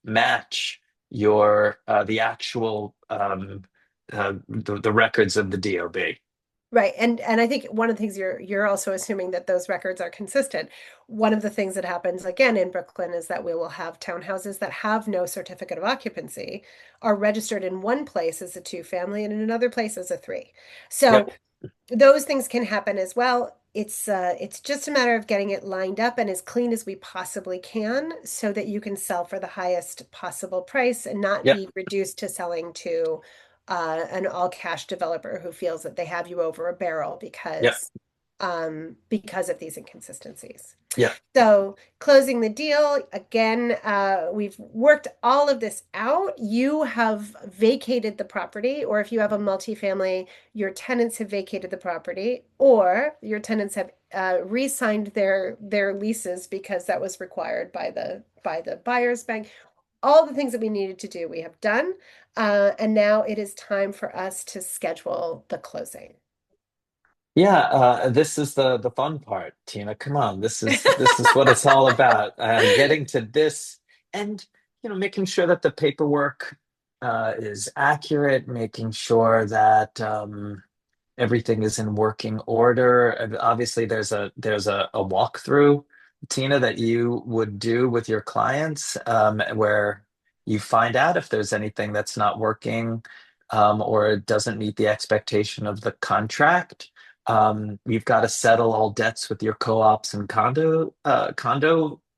[SPEAKER 2] match your the actual the records of the DOB.
[SPEAKER 1] right. And I think one of the things you're also assuming that those records are consistent. One of the things that happens again in Brooklyn is that we will have townhouses that have no certificate of occupancy are registered in one place as a two family and in another place as a three. So
[SPEAKER 2] Yep,
[SPEAKER 1] those things can happen as well. It's just a matter of getting it lined up and as clean as we possibly can so that you can sell for the highest possible price and not
[SPEAKER 2] yep,
[SPEAKER 1] be reduced to selling to an all cash developer who feels that they have you over a barrel
[SPEAKER 2] yep,
[SPEAKER 1] because of these inconsistencies.
[SPEAKER 2] yep.
[SPEAKER 1] So closing the deal, again, we've worked all of this out. You have vacated the property, or if you have a multifamily, your tenants have vacated the property, or your tenants have re-signed their leases because that was required by the buyer's bank. All the things that we needed to do, we have done. And now it is time for us to schedule the closing.
[SPEAKER 2] Yeah, this is the fun part, Tina. Come on, this is what it's all about. Getting to this and making sure that the paperwork is accurate, making sure that everything is in working order. And obviously, there's a walkthrough, Tina, that you would do with your clients, where you find out if there's anything that's not working, or it doesn't meet the expectation of the contract. You've got to settle all debts with your co-ops and condo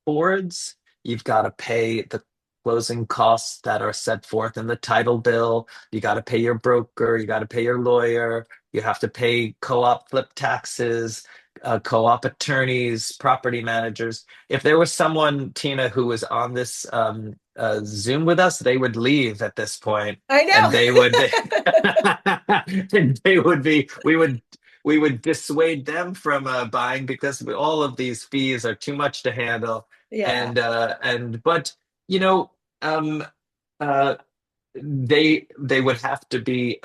[SPEAKER 2] boards. You've got to pay the closing costs that are set forth in the title bill. You got to pay your broker. You got to pay your lawyer. You have to pay co-op flip taxes, co-op attorneys, property managers. If there was someone, Tina, who was on this Zoom with us, they would leave at this point,
[SPEAKER 1] I
[SPEAKER 2] and they would,
[SPEAKER 1] know.
[SPEAKER 2] and they would be. We would dissuade them from buying because all of these fees are too much to handle.
[SPEAKER 1] Yeah.
[SPEAKER 2] But you know, um, uh, they would have to be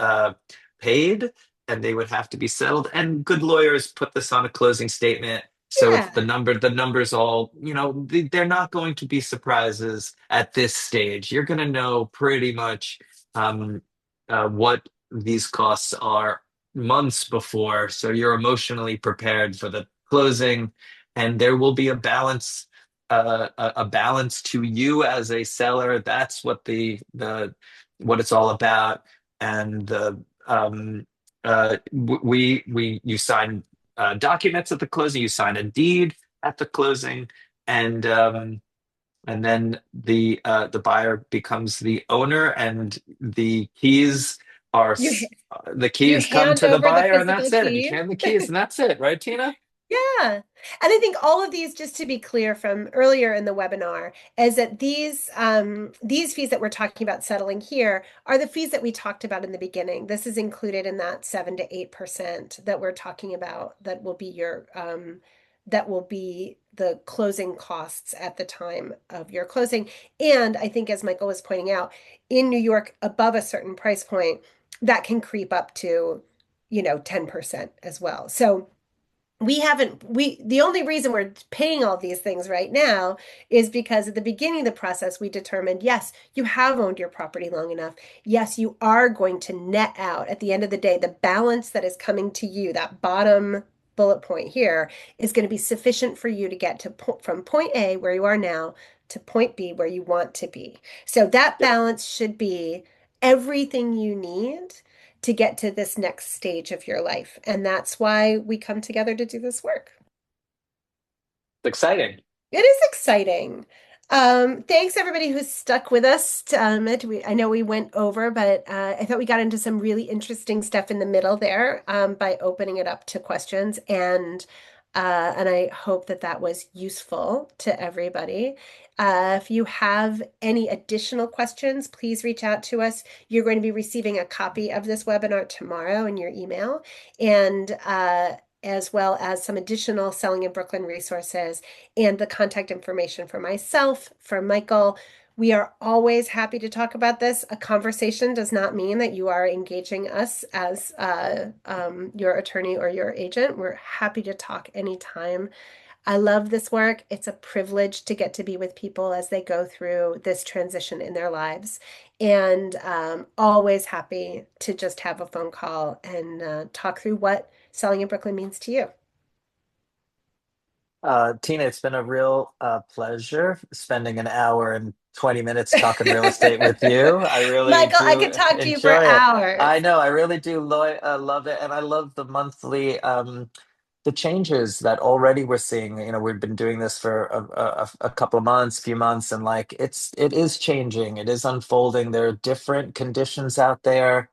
[SPEAKER 2] paid, and they would have to be settled. And good lawyers put this on a closing statement. So it's
[SPEAKER 1] Yeah.
[SPEAKER 2] the numbers all, they're not going to be surprises at this stage. You're going to know pretty much um, what these costs are months before. So you're emotionally prepared for the closing, and there will be a balance to you as a seller. That's what it's all about. And the we you sign documents at the closing, you sign a deed at the closing, and then the buyer becomes the owner, and
[SPEAKER 1] You
[SPEAKER 2] the
[SPEAKER 1] you
[SPEAKER 2] keys come
[SPEAKER 1] hand
[SPEAKER 2] to the
[SPEAKER 1] over the
[SPEAKER 2] buyer, and
[SPEAKER 1] physical
[SPEAKER 2] that's it. You
[SPEAKER 1] keys.
[SPEAKER 2] hand the keys, and that's it, right, Tina?
[SPEAKER 1] Yeah. And I think all of these, just to be clear from earlier in the webinar, is that these fees that we're talking about settling here are the fees that we talked about in the beginning. This is included in that 7 to 8% that we're talking about that will be the closing costs at the time of your closing. And I think, as Michael was pointing out, in New York, above a certain price point, that can creep up to, 10% as well. So the only reason we're paying all these things right now is because at the beginning of the process we determined, yes, you have owned your property long enough. Yes, you are going to net out at the end of the day. The balance that is coming to you, that bottom bullet point here, is going to be sufficient for you to get from point A, where you are now, to point B, where you want to be. So that
[SPEAKER 2] Yep.
[SPEAKER 1] balance should be everything you need to get to this next stage of your life. And that's why we come together to do this work.
[SPEAKER 2] It's exciting.
[SPEAKER 1] It is exciting. Thanks everybody who's stuck with us. I know we went over, but I thought we got into some really interesting stuff in the middle there by opening it up to questions, and I hope that that was useful to everybody. If you have any additional questions, please reach out to us. You're going to be receiving a copy of this webinar tomorrow in your email, and as well as some additional Selling in Brooklyn resources and the contact information for myself, for Michael. We are always happy to talk about this. A conversation does not mean that you are engaging us as your attorney or your agent. We're happy to talk anytime. I love this work. It's a privilege to get to be with people as they go through this transition in their lives. And always happy to just have a phone call and talk through what selling in Brooklyn means to you.
[SPEAKER 2] Tina, it's been a real pleasure spending an hour and 20 minutes talking real estate with you. I really
[SPEAKER 1] Michael, I
[SPEAKER 2] do
[SPEAKER 1] could talk to you for
[SPEAKER 2] enjoy it.
[SPEAKER 1] hours.
[SPEAKER 2] I know, I really do love it. And I love the monthly the changes that already we're seeing. We've been doing this for a couple of months, few months, and like it is changing, it is unfolding. There are different conditions out there.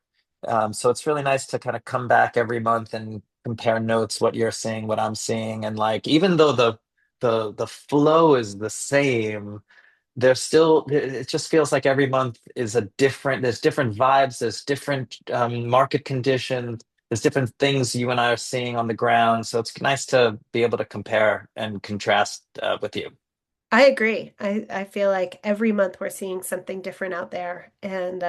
[SPEAKER 2] So it's really nice to kind of come back every month and compare notes, what you're seeing, what I'm seeing. And like even though the flow is the same, there's still it just feels like every month is there's different vibes, there's different market conditions, there's different things you and I are seeing on the ground. So it's nice to be able to compare and contrast with you.
[SPEAKER 1] I agree. I feel like every month we're seeing something different out there, and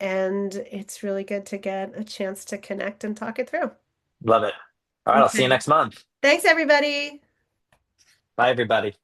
[SPEAKER 1] it's really good to get a chance to connect and talk it through.
[SPEAKER 2] Love it. All right, I'll see you
[SPEAKER 1] Okay.
[SPEAKER 2] next month.
[SPEAKER 1] Thanks, everybody.
[SPEAKER 2] Bye, everybody.